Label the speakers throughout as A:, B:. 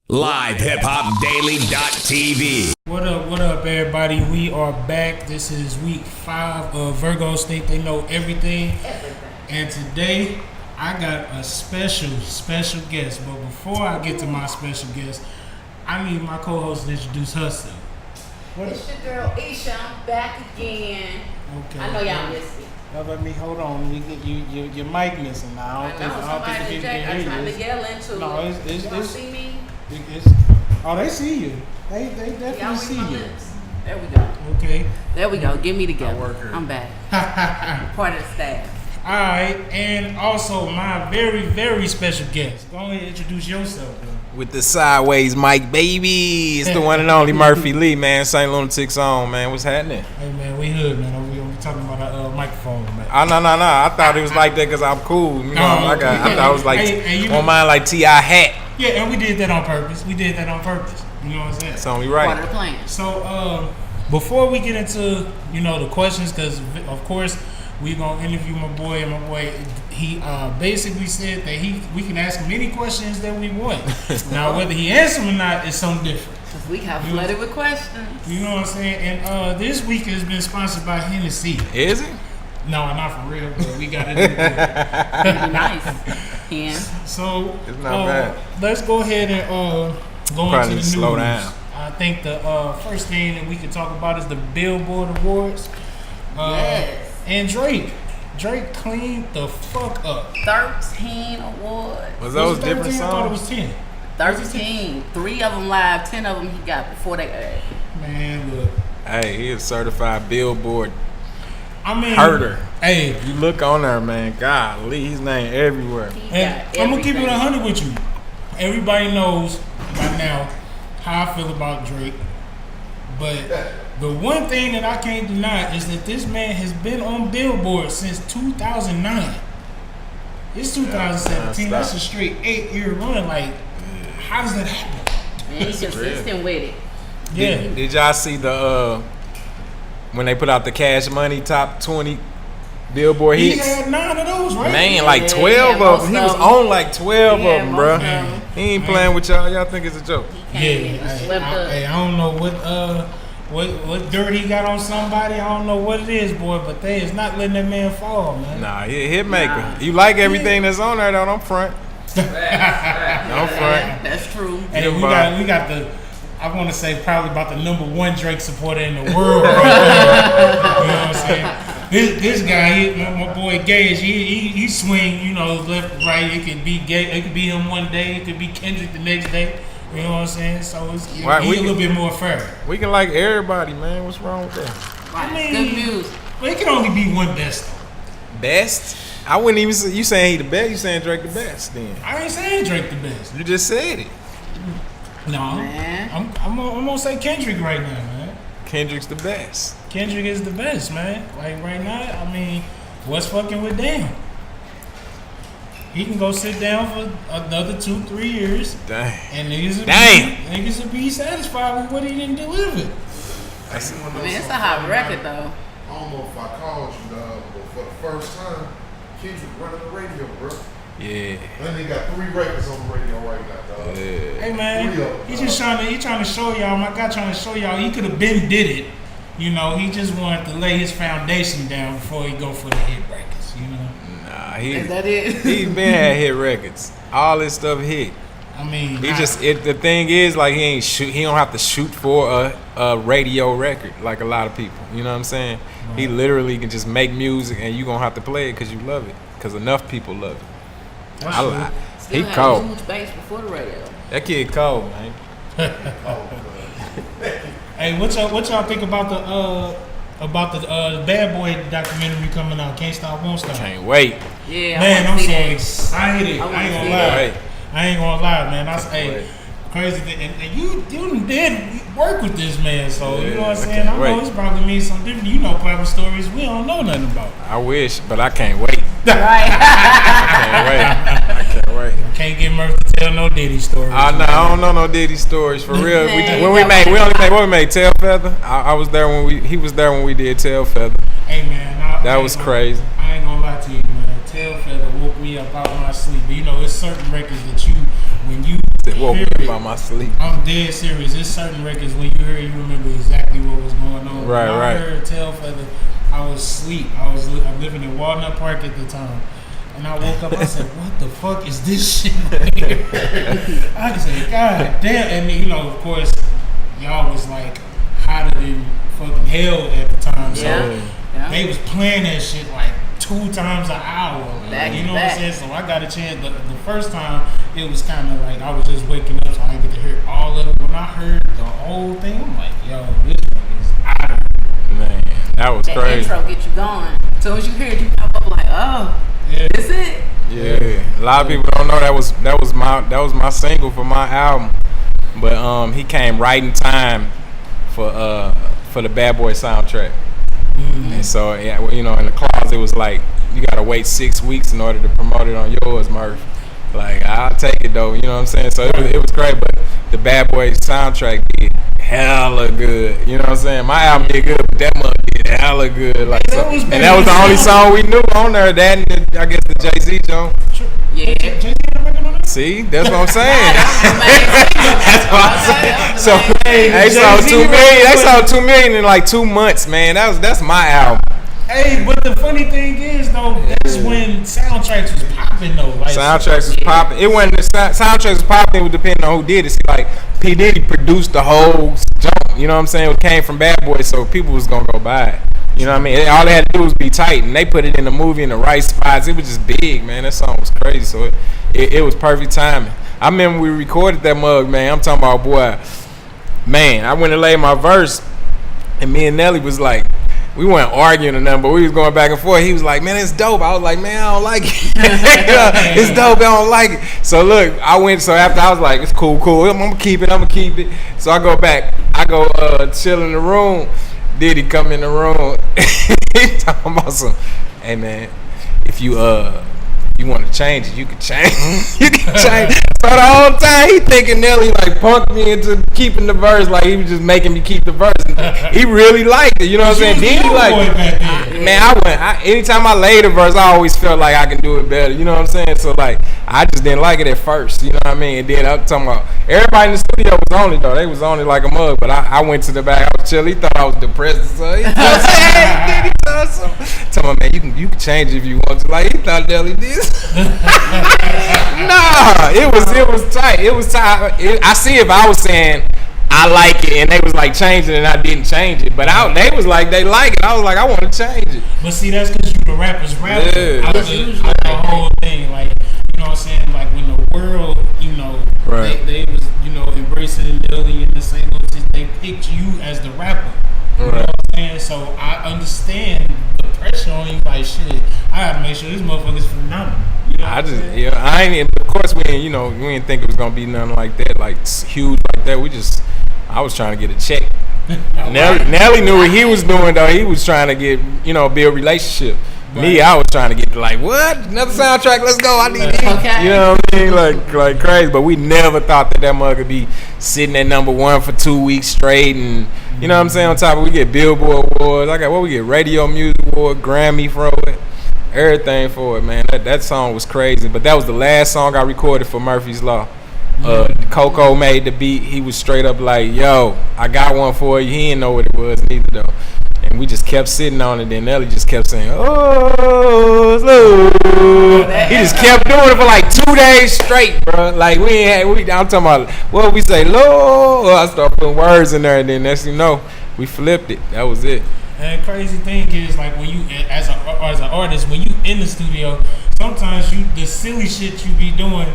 A: LiveHipHopDaily.tv.
B: What up, everybody? We are back. This is week 5 of Virgos Think. They know everything. And today, I got a special guest. But before I get to my special guest, I need my co-host to introduce herself.
C: It's your girl Isha. I'm back again.
B: Okay.
C: I know y'all missed me.
B: Let me hold on. Your mic missing now. I don't think people can hear you.
C: I'm trying to yell into
B: No,
C: it. Y'all see me?
B: Oh, they see you. They definitely
C: Y'all
B: see
C: read my
B: you.
C: lips. There we go.
B: Okay.
C: There we go. Get me together. I'm back. Part of the staff.
B: All right, and also my very special guest. Go ahead and introduce yourself, though.
D: With the sideways mic, baby. It's the one and only Murphy Lee, man. St. Lunatics on, man. What's happening?
B: Hey, man, we hood, man. We talking about a microphone, man.
D: No. I thought it was like that because I'm cool. You know, I thought it was like on mine like T.I. hat.
B: Yeah, and we did that on purpose. You know what I'm saying?
D: It's only right.
C: Part of the plan.
B: So, before we get into, the questions, because, of course, we going to interview my boy, he basically said that we can ask him any questions that we want. Now, whether he answers them or not is something different.
C: Because we have flooded with questions.
B: You know what I'm saying? And this week has been sponsored by Hennessy.
D: Is it?
B: No, not for real, but we got it in
C: Nice. Yeah.
B: So,
D: it's not bad.
B: Let's go ahead and go into the news.
D: Slow down.
B: I think the first thing that we can talk about is the Billboard Awards.
C: Yes.
B: And Drake cleaned the fuck up.
C: 13 awards.
D: Was those
B: it
D: different
B: 13? I thought it
D: songs?
B: was 10.
C: 13. 3 of them live, 10 of them he got before they aired.
B: Man, look.
D: Hey, he is certified Billboard
B: herder. Hey,
D: you look on there, man. Golly, his name everywhere.
B: And I'm gonna keep it 100 with you. Everybody knows by now how I feel about Drake, but the one thing that I can't deny is that this man has been on Billboard since 2009. It's 2017. That's a straight 8-year run. Like, how does that happen?
C: Man, he's consistent with it.
B: Yeah.
D: Did y'all see the when they put out the Cash Money top 20 Billboard
B: He
D: hits?
B: had 9 of those, right?
D: Man, like 12 of them. He was on like 12 of them, bro. He ain't playing with y'all. Y'all think it's a joke?
B: I don't know what dirt he got on somebody. I don't know what it is, boy, but they is not letting that man fall, man.
D: Nah, he a hit maker. You like everything that's on there, though. Don't front. Don't front.
C: That's true.
B: Hey, we got the, I want to say probably about the #1 Drake supporter in the world right there. You know what I'm saying? This guy, my boy Gage, he swing, left, right. It could be Gage, it could be him one day, it could be Kendrick the next day. You know what I'm saying? So he a little bit more fair.
D: We can like everybody, man. What's wrong with that?
C: Right. Good music.
B: But it can only be one best.
D: Best? I wouldn't even say you saying he the best. You saying Drake the best? Then
B: I ain't saying Drake the best.
D: you just said it.
B: No, I'm gonna say Kendrick right now, man.
D: Kendrick's the best.
B: Kendrick is the best, man. Like right now, I mean, what's fucking with Damn? He can go sit down for another 2-3 years.
D: Dang.
B: And niggas will be satisfied with what he didn't deliver.
C: It's a hot record, though.
E: I don't know if I called you, but for the first time, Kendrick running the radio, bro.
D: Yeah.
E: And they got 3 records on the radio right now, dog.
D: Yeah.
B: Hey man, he trying to show y'all. My guy trying to show y'all he could have been did it. He just wanted to lay his foundation down before he go for the hit records.
D: Nah,
C: Is that it?
D: He's been had hit records. All this stuff hit.
B: I mean,
D: the thing is like he don't have to shoot for a radio record like a lot of people. You know what I'm saying? Right. He literally can just make music and you gonna have to play it because you love it. Because enough people love it. He cold.
C: Huge bass before the radio.
D: That kid cold, man.
B: Hey, what y'all think about the Bad Boy documentary coming out? Can't Stop, Won't Stop.
D: Can't wait.
C: Yeah,
B: man, I'm so excited. I ain't gonna lie, man.
D: Wait.
B: Crazy thing. And you did work with this man, so you know what I'm saying. I know it's probably means something different. You know, private stories we don't know nothing about.
D: I wish, but I can't wait.
C: Right.
D: I can't wait.
B: Can't get Murphy to tell no Diddy stories.
D: I don't know no Diddy stories for real. We only made Tail Feather. I was there he was there when we did Tail Feather.
B: Hey man,
D: that was crazy.
B: I ain't gonna lie to you, man. Tail Feather woke me up out of my sleep. But it's certain records that when you
D: woke me up out my sleep.
B: I'm dead serious. There's certain records when you hear it, you remember exactly what was going on.
D: Right,
B: when
D: right.
B: I heard Tail Feather, I was asleep. I'm living in Walnut Park at the time. And I woke up, I said, what the fuck is this shit? I said, God damn. And you know, of course, y'all was like hotter than fucking hell at the time. So they was playing that shit like 2 times an hour. You know what I'm saying? So I got a chance. The first time, it was kind of like I was just waking up, so I didn't get to hear all of it. When I heard the whole thing, I'm like, yo, this nigga is out of here.
D: Man, that was
C: that
D: crazy.
C: Intro get you going. So as you hear it, you pop up like, oh, this it?
D: Yeah, a lot of people don't know that was my single for my album, but he came right in time for the Bad Boy soundtrack. And so, you know, in the clause it was like you gotta wait 6 weeks in order to promote it on yours, Murph. Like, I'll take it though, you know what I'm saying? So it was great, but the Bad Boy soundtrack did hella good. You know what I'm saying? My album did good, but that mug did hella good. Like, so, and that was the only song we knew on there. That and I guess the Jay-Z joint.
C: Yeah.
D: See, that's what I'm saying. That's what I'm saying. So they sold 2 million. They sold 2 million in like 2 months, man. That's my album.
B: Hey, but the funny thing is though, that's when soundtracks was popping though. Like,
D: soundtracks was popping. It wasn't the soundtracks was popping. It would depend on who did it. See, like P Diddy produced the whole jump. You know what I'm saying? It came from Bad Boy, so people was gonna go buy it. You know what I mean? All they had to do was be tight, and they put it in the movie in the right spots. It was just big, man. That song was crazy, so it was perfect timing. I remember we recorded that mug, man. I'm talking about, boy, man. I went and laid my verse, and me and Nelly was like, we weren't arguing or nothing, but we was going back and forth. He was like, man, it's dope. I was like, man, I don't like it. It's dope. I don't like it. So look, so after I was like, it's cool. I'm gonna keep it. So I go back. I go chill in the room. Diddy come in the room. He talking about some, hey man, if you want to change it, you can change. You can change. So the whole time he thinking Nelly like punked me into keeping the verse, like he was just making me keep the verse. He really liked it, you know what I'm saying? Then he like, man, anytime I laid a verse, I always felt like I can do it better, you know what I'm saying? So like, I just didn't like it at first, you know what I mean? And then I'm talking about everybody in the studio was on it though. They was on it like a mug, but I went to the back. I was chilling. He thought I was depressed, so he hey, tell me, man, you can change it if you want to. Like he thought Nelly did. Nah, it was tight. It was tight. I see if I was saying I like it and they was like changing it and I didn't change it, but they was like they like it. I was like I want to change it.
B: But see, that's because you the rapper's rapper.
D: Yeah.
B: I was the whole thing, like, you know what I'm saying? Like when the world, you know, they was, you know, embracing Nelly and the St. Louis, they picked you as the rapper. You know what I'm saying? So I understand the pressure on you. Like shit, I gotta make sure this motherfucker's phenomenal. You know
D: I ain't. Of course, we didn't think it was gonna be nothing like that, like huge like that. I was trying to get a check. Nelly knew what he was doing though. He was trying to get, build a relationship. Right. Me, I was trying to get like, what? Another soundtrack? Let's go. I need it. Okay. You know what I mean? Like crazy. But we never thought that mug could be sitting at #1 for 2 weeks straight, and you know what I'm saying. On top of we get Billboard awards. We get Radio Music Award, Grammy for it, everything for it, man. That song was crazy. But that was the last song I recorded for Murphy's Law. Coco made the beat. He was straight up like, yo, I got one for you. He didn't know what it was neither though. And we just kept sitting on it. Then Nelly just kept saying, oh, slow. He just kept doing it for like 2 days straight, bro. Like I'm talking about, what we say, Lord. I started putting words in there, and then next thing you know, we flipped it. That was it.
B: And the crazy thing is, like, when you, as an artist, when you in the studio, sometimes the silly shit you be doing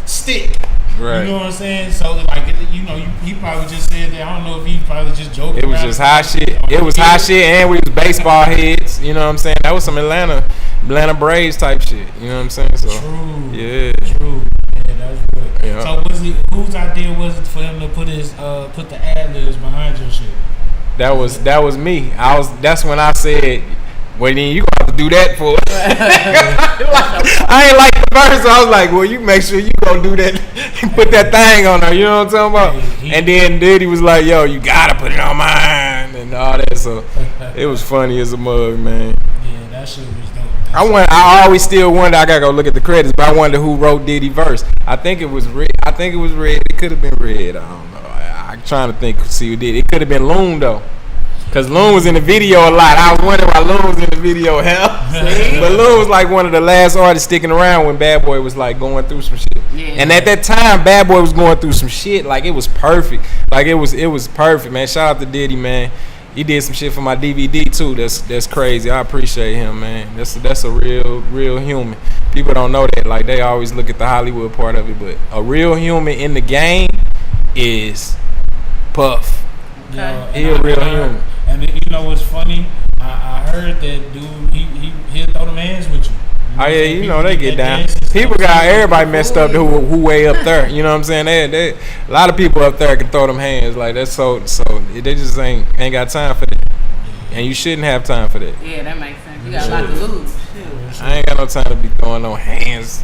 B: stick.
D: Right.
B: You know what I'm saying? So, like, he probably just said that. I don't know if he probably just joking.
D: It was just high shit. It was high shit, and we was baseball heads. You know what I'm saying? That was some Atlanta Braves type shit. You know what I'm saying? So,
B: true.
D: Yeah.
B: True. Yeah, that's good.
D: Yeah.
B: So, whose idea was it for him to put the ad-libs behind your shit?
D: That was me. That's when I said, well, then you gonna have to do that for it. I ain't like the verse, so I was like, well, you make sure you gonna do that, put that thing on there, you know what I'm talking about? And then Diddy was like, yo, you gotta put it on mine, and all that, so it was funny as a mug, man.
B: Yeah, that shit was dope.
D: I always still wonder. I gotta go look at the credits, but I wonder who wrote Diddy verse. I think it was Red. It could have been Red. I don't know. I'm trying to think. See who did. It could have been Loon though, cause Loon was in the video a lot. I was wondering why Loon was in the video. Hell, but Loon was like one of the last artists sticking around when Bad Boy was like going through some shit. Yeah. And at that time, Bad Boy was going through some shit. Like it was perfect. Like it was perfect, man. Shout out to Diddy, man. He did some shit for my DVD too. That's crazy. I appreciate him, man. That's a real human. People don't know that. Like they always look at the Hollywood part of it, but a real human in the game is Puff.
B: Yeah,
D: he a real human.
B: And you know what's funny? I heard that dude. He'll throw them hands with you.
D: Oh yeah, you know they get down. People got everybody messed up who way up there. You know what I'm saying? They a lot of people up there can throw them hands like that's so they just ain't got time for that. And you shouldn't have time for that.
C: Yeah, that makes sense. You got a lot to lose.
D: I ain't got no time to be throwing no hands.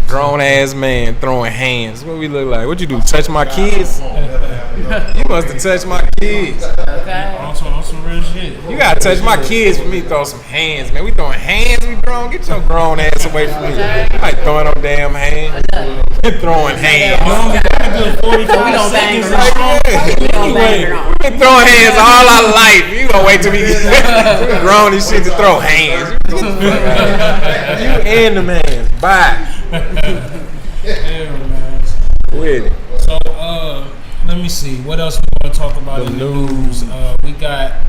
D: Grown ass man throwing hands. What we look like? What you do? Touch my kids? You must have touched my kids.
C: Okay.
B: On some real shit.
D: You gotta touch my kids for me to throw some hands, man. We throwing hands, we grown. Get your grown ass away from me. You like throwing no damn hands. Throwing hands.
B: We don't
C: bang
D: Anyway, we've been throwing hands all our life. You gonna wait till we get grown and shit to throw hands. You and them hands. Bye.
B: Yeah, man.
D: With it.
B: So, let me see. What else we want to talk about in the news? We got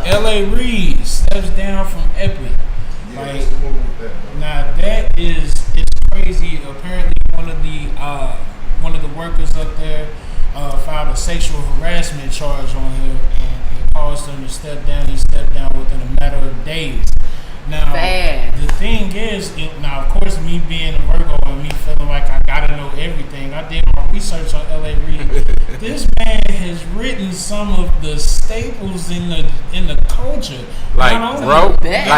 B: L.A. Reid steps down from Epic. Like, now that is crazy. Apparently, one of the workers up there filed a sexual harassment charge on him, and it caused him to step down. He stepped down within a matter of days. Now, the thing is, now of course, me being a Virgo and me feeling like I gotta know everything, I did my research on L.A. Reid. This man has written some of the staples in the culture.
D: Like rope.
B: Yeah,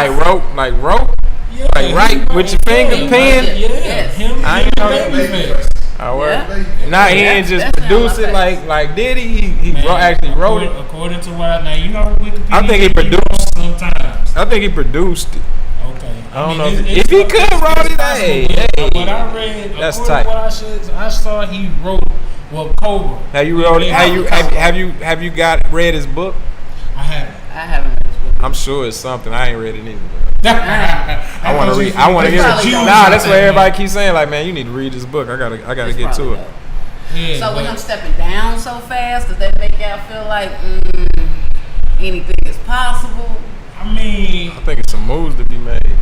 D: like right with your finger pen.
B: Yeah, him
D: I ain't know
B: Babyface.
D: I work. Now he ain't just produce it like Diddy. He actually wrote it.
B: According to what you know, Wikipedia.
D: I think he produced.
B: Sometimes.
D: I think he produced it.
B: Okay.
D: I don't know if he could wrote it. Hey.
B: What I read,
D: that's
B: according
D: tight.
B: to what I saw he wrote. Well, Cobra.
D: Have you wrote it? Have you read his book?
B: I haven't.
C: I haven't read his book.
D: I'm sure it's something. I ain't read it either. I want to read. I want to hear it. Nah, that's what everybody keeps saying. Like, man, you need to read this book. I gotta get to it.
B: Yeah,
C: so with him stepping down so fast, does that make y'all feel like anything is possible?
B: I mean,
D: I think it's some moves to be made.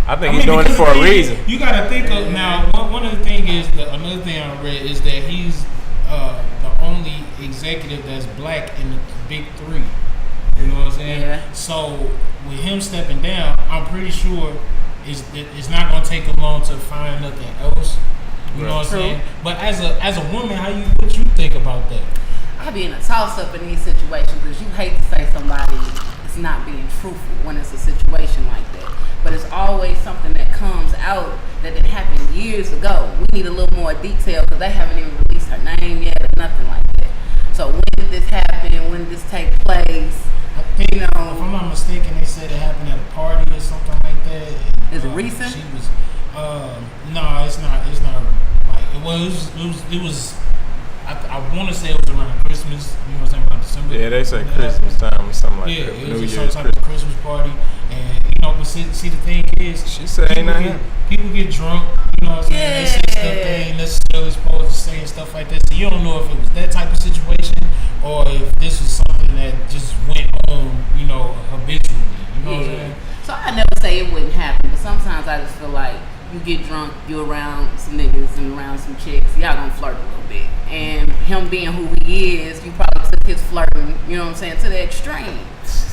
D: I think he's doing it for a reason.
B: You gotta think of now. One of the thing is another thing I read is that he's the only executive that's black in the big three. You know what I'm saying?
C: Yeah.
B: So with him stepping down, I'm pretty sure it's not gonna take him long to find nothing else. You know what I'm saying? But as a woman, what you think about that?
C: I be in a toss up in these situations because you hate to say somebody is not being truthful when it's a situation like that. But it's always something that comes out that didn't happen years ago. We need a little more detail because they haven't even released her name yet or nothing like that. So when did this happen? When did this take place?
B: I think, if I'm not mistaken, they said it happened at a party or something like that.
C: Is it recent?
B: She was, no, it's not. It's not. Like it was. I want to say it was around Christmas. You know what I'm saying? Around December.
D: Yeah, they say Christmas time or something like that.
B: Yeah, it
D: New
B: was
D: Year's,
B: some type of Christmas party, and but see the thing is,
D: she said ain't nothing.
B: People get drunk. You know what I'm saying? They say stuff they ain't necessarily supposed to say and stuff like that. So you don't know if it was that type of situation or if this was something that just went on, habitually. You know what I'm saying?
C: So I never say it wouldn't happen, but sometimes I just feel like you get drunk, you around some niggas and around some chicks, y'all gonna flirt a little bit. And him being who he is, you probably took his flirting, you know what I'm saying, to the extreme.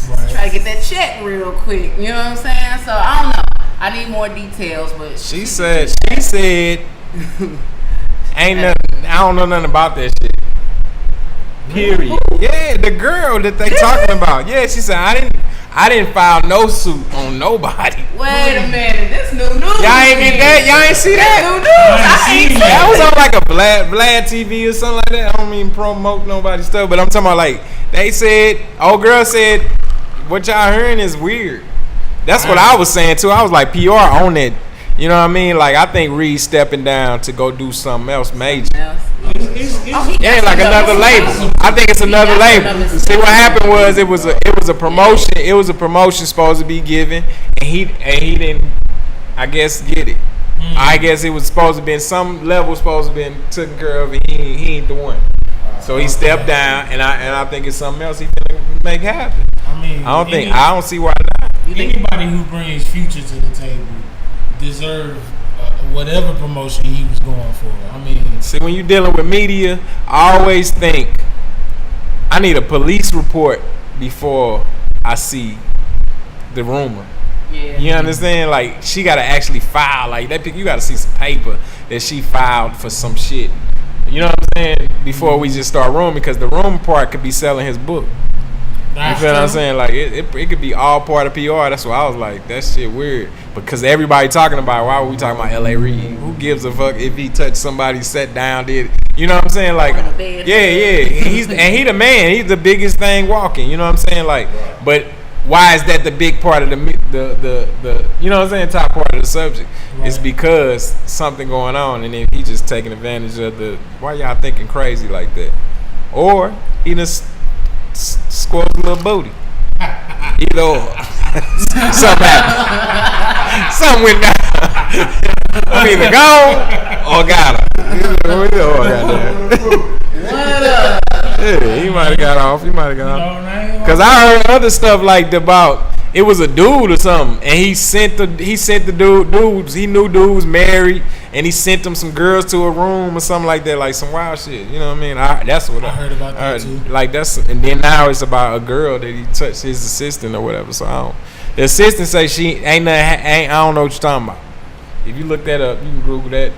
C: Right. Try to get that check real quick, you know what I'm saying? So I don't know. I need more details, but
D: she said ain't nothing. I don't know nothing about that shit. Period. Yeah, the girl that they talking about. Yeah, she said I didn't file no suit on nobody.
C: Wait a minute, this new news.
D: Y'all ain't get that? Y'all ain't see that?
C: New news. I ain't
D: that was on like a Vlad TV or something like that. I don't mean promote nobody's stuff, but I'm talking about like they said. Old girl said, what y'all hearing is weird. That's what I was saying too. I was like, PR on it. You know what I mean? Like, I think Reed's stepping down to go do something else major. It ain't like another label. I think it's another label. See, what happened was it was a promotion. It was a promotion supposed to be given, and he didn't, I guess, get it. I guess it was supposed to be some level supposed to be taken care of, and he ain't the one. So he stepped down, and I think it's something else he can make happen.
B: I mean,
D: I don't see why not.
B: Anybody who brings Future to the table deserve whatever promotion he was going for. I mean,
D: see, when you're dealing with media, I always think I need a police report before I see the rumor.
C: Yeah.
D: You understand? Like, she gotta actually file like that. You gotta see some paper that she filed for some shit. You know what I'm saying? Before we just start rumor, because the rumor part could be selling his book. You feel what I'm saying? Like, it could be all part of PR. That's why I was like, that shit weird. Because everybody talking about, why were we talking about L.A. Reid? Who gives a fuck if he touched somebody, sat down, did, you know what I'm saying? Like, yeah. He the man. He's the biggest thing walking. You know what I'm saying? Like, but why is that the big part of the you know what I'm saying, top part of the subject? Right. It's because something going on, and then he just taking advantage of why y'all thinking crazy like that? Or he just squirrels a little booty. Either or. Something happened. Something went down. I'm either gone or got her. What up? Yeah, he might have got off. Because I heard other stuff like about it was a dude or something, and he sent the dudes. He knew dude was married, and he sent them some girls to a room or something like that, like some wild shit. You know what I mean? That's what I
B: heard about that too.
D: Like and then now it's about a girl that he touched his assistant or whatever. So the assistant say she ain't nothing. I don't know what you're talking about. If you look that up, you can Google that.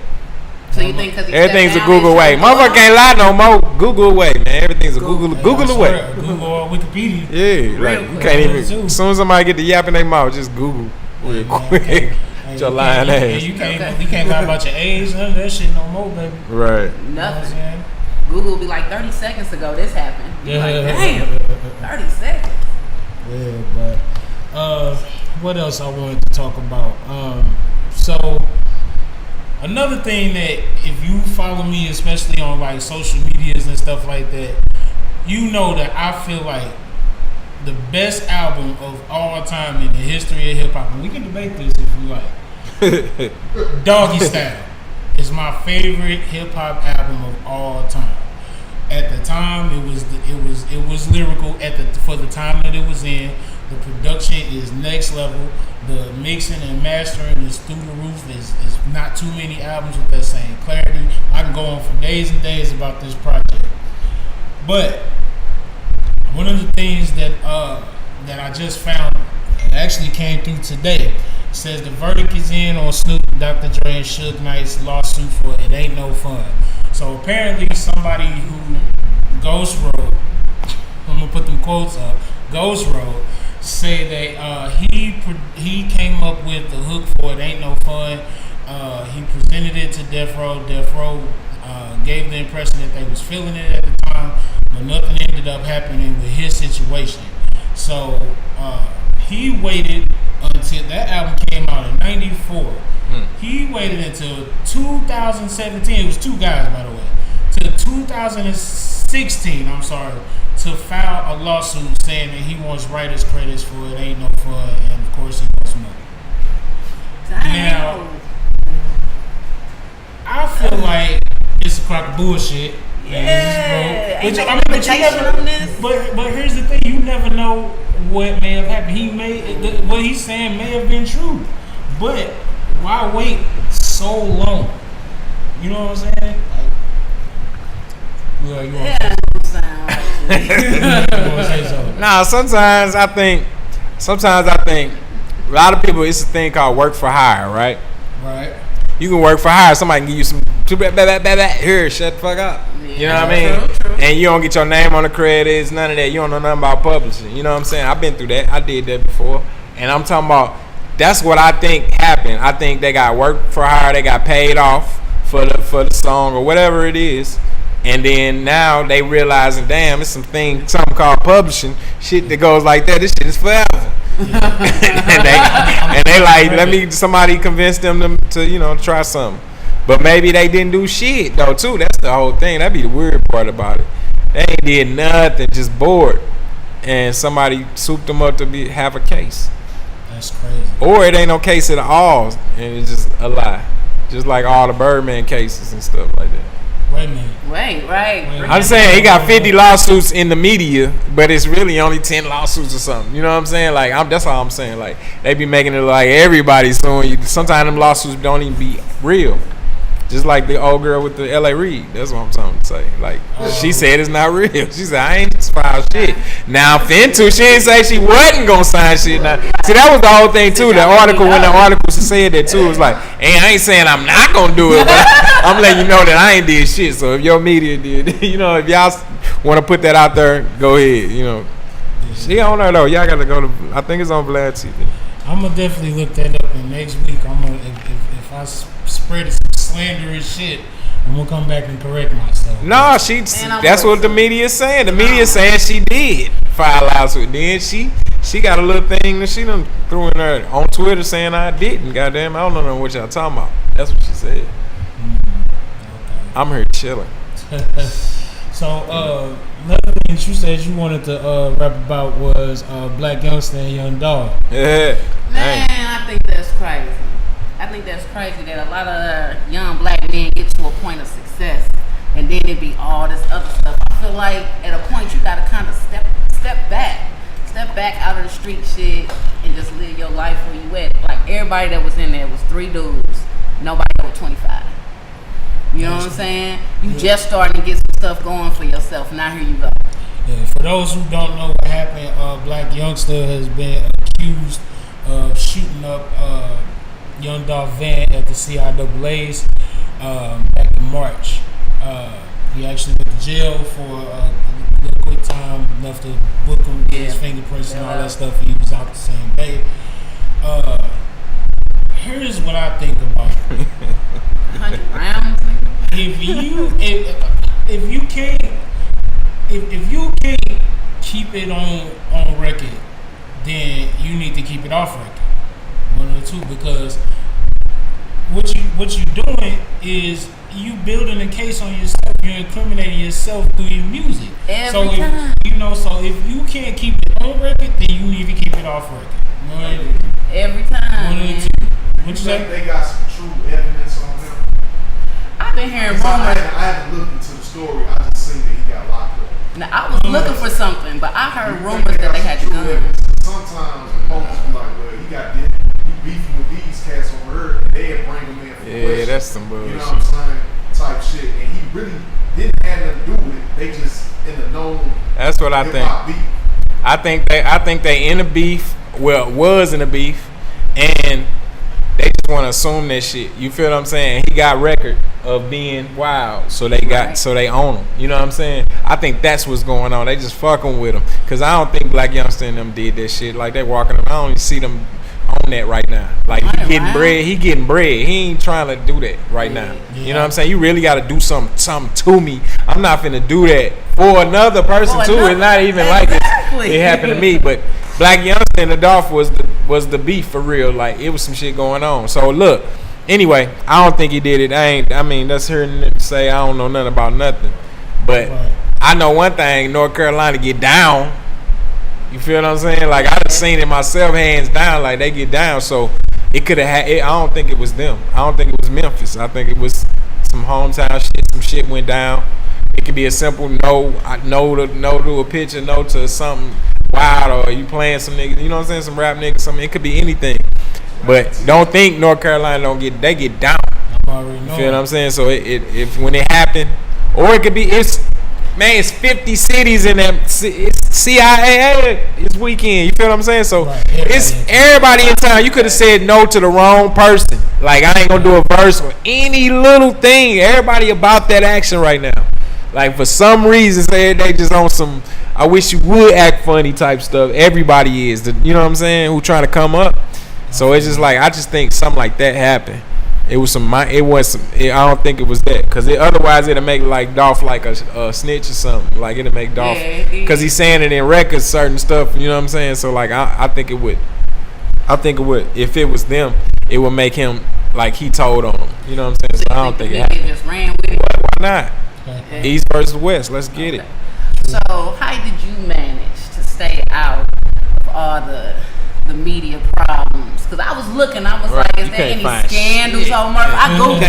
C: So you think because
D: everything's a Google away. Motherfucker can't lie no more. Google away, man. Everything's a Google away.
B: Google or Wikipedia.
D: Yeah, like you can't even. As soon as somebody get the yap in their mouth, just Google real quick. Your lying ass.
B: You can't lie about your age. None of that shit no more, baby.
D: Right.
C: Nothing. You know Google will be like 30 seconds ago. This happened. Yeah. Like, damn. 30 seconds.
B: Yeah, but what else I wanted to talk about? So. Another thing that if you follow me, especially on like social medias and stuff like that, you know that I feel like the best album of all time in the history of hip hop, and we can debate this if you like. Doggy Style is my favorite hip hop album of all time. At the time, it was lyrical. For the time that it was in, the production is next level. The mixing and mastering is through the roof. Is not too many albums with that same clarity. I can go on for days and days about this project. But one of the things that I just found, and actually came through today, says the verdict is in on Snoop, Dr. Dre, and Suge Knight's lawsuit for It Ain't No Fun. So apparently somebody who Ghost Road, I'm gonna put them quotes up, Ghost Road, say that he came up with the hook for It Ain't No Fun. He presented it to Death Row. Death Row gave the impression that they was feeling it at the time, but nothing ended up happening with his situation. So he waited until that album came out in '94. He waited until 2017. It was two guys, by the way. To 2016. I'm sorry. To file a lawsuit saying that he wants writers credits for It Ain't No Fun, and of course he wants money. Now, I feel like it's a crock of bullshit.
C: Yeah.
B: But here's the thing: you never know what may have happened. What he's saying may have been true, but why wait so long? You know what I'm saying?
D: Nah, sometimes I think a lot of people, it's a thing called work for hire, right?
B: Right.
D: You can work for hire. Somebody can give you some here, shut the fuck up. Yeah, you know what I mean? True. And you don't get your name on the credits, none of that. You don't know nothing about publishing. You know what I'm saying? I've been through that. I did that before. And I'm talking about, that's what I think happened. I think they got work for hire. They got paid off for the song or whatever it is. And then now they realizing, damn, it's something called publishing. Shit that goes like that. This shit is forever. and they like, let me somebody convince them to try something. But maybe they didn't do shit though too. That's the whole thing. That'd be the weird part about it. They ain't did nothing, just bored, and somebody souped them up to have a case.
B: That's crazy.
D: Or it ain't no case at all, and it's just a lie, just like all the Birdman cases and stuff like that.
B: Wait a minute.
C: Right.
D: I'm saying he got 50 lawsuits in the media, but it's really only 10 lawsuits or something. You know what I'm saying? Like that's all I'm saying. Like they be making it like everybody's suing you. Sometimes them lawsuits don't even be real. Just like the old girl with the L.A. Reid. That's what I'm trying to say. Like, she said it's not real. She said, I ain't filed shit. Now, finna, she didn't say she wasn't going to sign shit. Now, see, that was the whole thing, too. The article, when the article said that, too, it was like, hey, I ain't saying I'm not going to do it, but I'm letting you know that I ain't did shit. So if your media did, if y'all want to put that out there, go ahead, She on there, though. Y'all got to go to, I think it's on Vlad TV.
B: I'm going to definitely look that up, and next week, I'm going to, if I spread some slanderous shit, I'm going to come back and correct myself.
D: No, that's what the media is saying. The media is saying she did file lawsuit. Then she got a little thing that she done threw in there on Twitter saying I didn't. Goddamn, I don't know what y'all talking about. That's what she said. Okay. I'm here chilling.
B: So, another thing you said you wanted to rap about was Black Youngster and Young Dog.
D: Yeah.
C: Man, I think that's crazy. I think that's crazy that a lot of young black men get to a point of success and then it be all this other stuff. I feel like at a point you gotta kind of step back out of the street shit and just live your life where you at. Like everybody that was in there was 3 dudes, nobody over 25. You know what I'm saying? You just starting to get some stuff going for yourself. Now here you go.
B: Yeah, for those who don't know what happened, Black Youngster has been accused of shooting up Young Dog van at the CIAA's back in March. He actually went to jail for a little quick time, enough to book him, get his fingerprints and all that stuff. He was out the same day. Here's what I think about it.
C: 100 rounds.
B: If you can't keep it on record, then you need to keep it off record. One of the two, because what you doing is you building a case on yourself. You're incriminating yourself through your music.
C: Every time.
B: So if you can't keep it on record, then you need to keep it off record.
C: Every time.
B: One of the two. What you say?
E: They got some true evidence on him.
C: I've been hearing rumors.
E: I haven't looked into the story. I just seen that he got locked up.
C: Now I was looking for something, but I heard rumors that they had the gun.
E: Sometimes the police be like, well, he got this. Beefing with these cats on Earth, and they'd bring them in for questions.
D: That's some bullshit.
E: You know what I'm saying? Type shit. And he really didn't have nothing to do with it. They just in the known.
D: That's what I think.
E: Beef.
D: I think they in a beef. Well, was in a beef, and they just want to assume that shit. You feel what I'm saying? He got record of being wild, so they own him. You know what I'm saying? I think that's what's going on. They just fucking with him, cause I don't think Black Youngster and them did that shit. Like they walking around, I don't even see them on that right now. Like he getting bread. He ain't trying to do that right now. You know what I'm saying? You really got to do something to me. I'm not finna do that for another person too. It's not even like it happened to me. But Black Youngster and the Dolph was the beef for real. Like it was some shit going on. So look, anyway, I don't think he did it. I mean, that's hearing say I don't know nothing about nothing. But I know one thing: North Carolina get down. You feel what I'm saying? Like I just seen it myself, hands down. Like they get down, so it could have had. I don't think it was them. I don't think it was Memphis. I think it was some hometown shit. Some shit went down. It could be a simple no to a pitch, or no to something wild, or you playing some niggas. You know what I'm saying? Some rap niggas. Something. It could be anything. But don't think North Carolina they get down. You feel what I'm saying? So if when it happened, or it could be it's 50 cities in that. It's CIA this weekend. You feel what I'm saying? So it's everybody in town. You could have said no to the wrong person. Like I ain't gonna do a verse or any little thing. Everybody about that action right now. Like for some reason, they just on some. I wish you would act funny type stuff. Everybody is. You know what I'm saying? Who trying to come up? So it's just like I just think something like that happened. It was some. It was some. I don't think it was that, cause otherwise it'll make like Dolph like a snitch or something. Like it'll make Dolph, cause he's saying it in records, certain stuff. You know what I'm saying? So like I think it would. I think it would. If it was them, it would make him like he told on them. You know what I'm saying? So I don't think it happened.
C: Just ran with it.
D: Why not? Okay. East versus West. Let's get it.
C: So how did you manage to stay out of all the media problems? Because I was looking, I was like, is there any scandals on Murph? I Googled.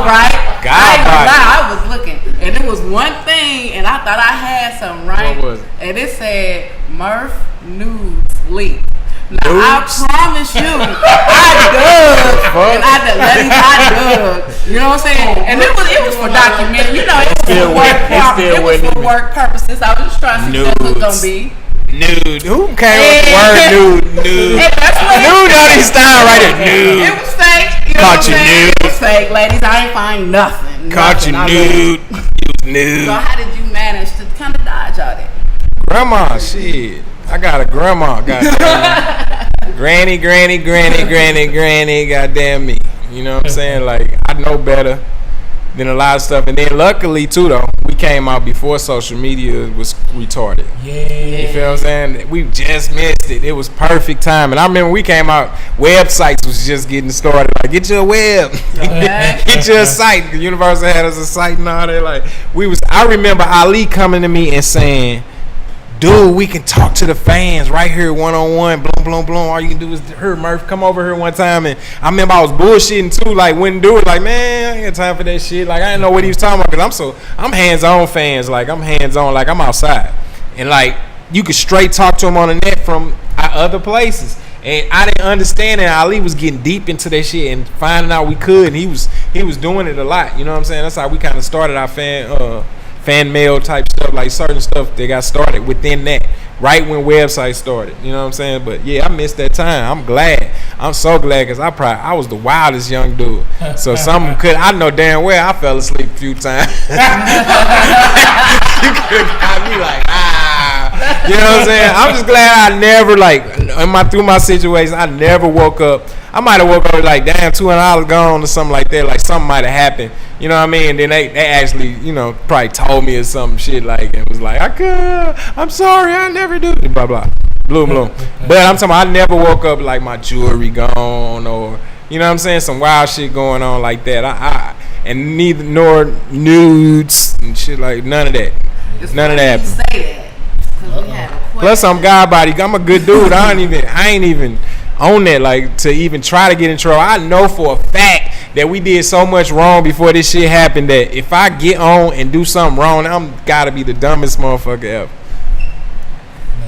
C: Right? I was looking, and it was one thing, and I thought I had something, right?
D: What was it?
C: And it said Murph nudes leaked. Now I promise you, I dug, and I dug. You know what I'm saying? And it was for documentary. You know, it was for work purposes. I was just trying to see what it was gonna be.
D: Nude. Who came with the word nude? Nude. Nude on his style right there. Nude.
C: It was fake. You know
D: Caught you nude.
C: It was fake, ladies. I ain't find nothing.
D: Caught you nude. You was nude.
C: So how did you manage to kind of dodge all that?
D: Grandma, shit. I got a grandma, goddamn. Granny, goddamn me. You know what I'm saying? Like, I know better than a lot of stuff. And then luckily, too, though, we came out before social media was retarded.
B: Yeah.
D: You feel what I'm saying? We just missed it. It was perfect time. And I remember we came out, websites was just getting started. Like, get your web. Get your site. The Universal had us a site and all that. Like, I remember Ali coming to me and saying, dude, we can talk to the fans right here one-on-one, bloom. All you can do is her Murph come over here one time. And I remember I was bullshitting too, like wouldn't do it. Like, man, I ain't got time for that shit. Like, I didn't know what he was talking about, because I'm hands-on fans. Like, I'm hands-on, like I'm outside. And like, you could straight talk to him on the net from other places. And I didn't understand that Ali was getting deep into that shit and finding out we could. And he was doing it a lot. You know what I'm saying? That's how we kind of started our fan mail type stuff, like certain stuff that got started within that, right when websites started. You know what I'm saying? But yeah, I missed that time. I'm glad. I'm so glad, because I was the wildest young dude. So I know damn well I fell asleep a few times. You could have got me like, you know what I'm saying? I'm just glad I never, like, through my situation, I never woke up. I might have woke up like, damn, $200 gone or something like that. Like, something might have happened. You know what I mean? And then they actually, you know, probably told me or some shit, like, and was like, I'm sorry, I never do it, blah, blah. Bloom. But I'm talking about, I never woke up like my jewelry gone, or, you know what I'm saying, some wild shit going on like that. And nor nudes and shit, like, none of that. None of that happened.
C: Say that.
D: Plus, I'm God body. I'm a good dude. I ain't even on that, like, to even try to get in trouble. I know for a fact that we did so much wrong before this shit happened, that if I get on and do something wrong, I'm gotta be the dumbest motherfucker ever.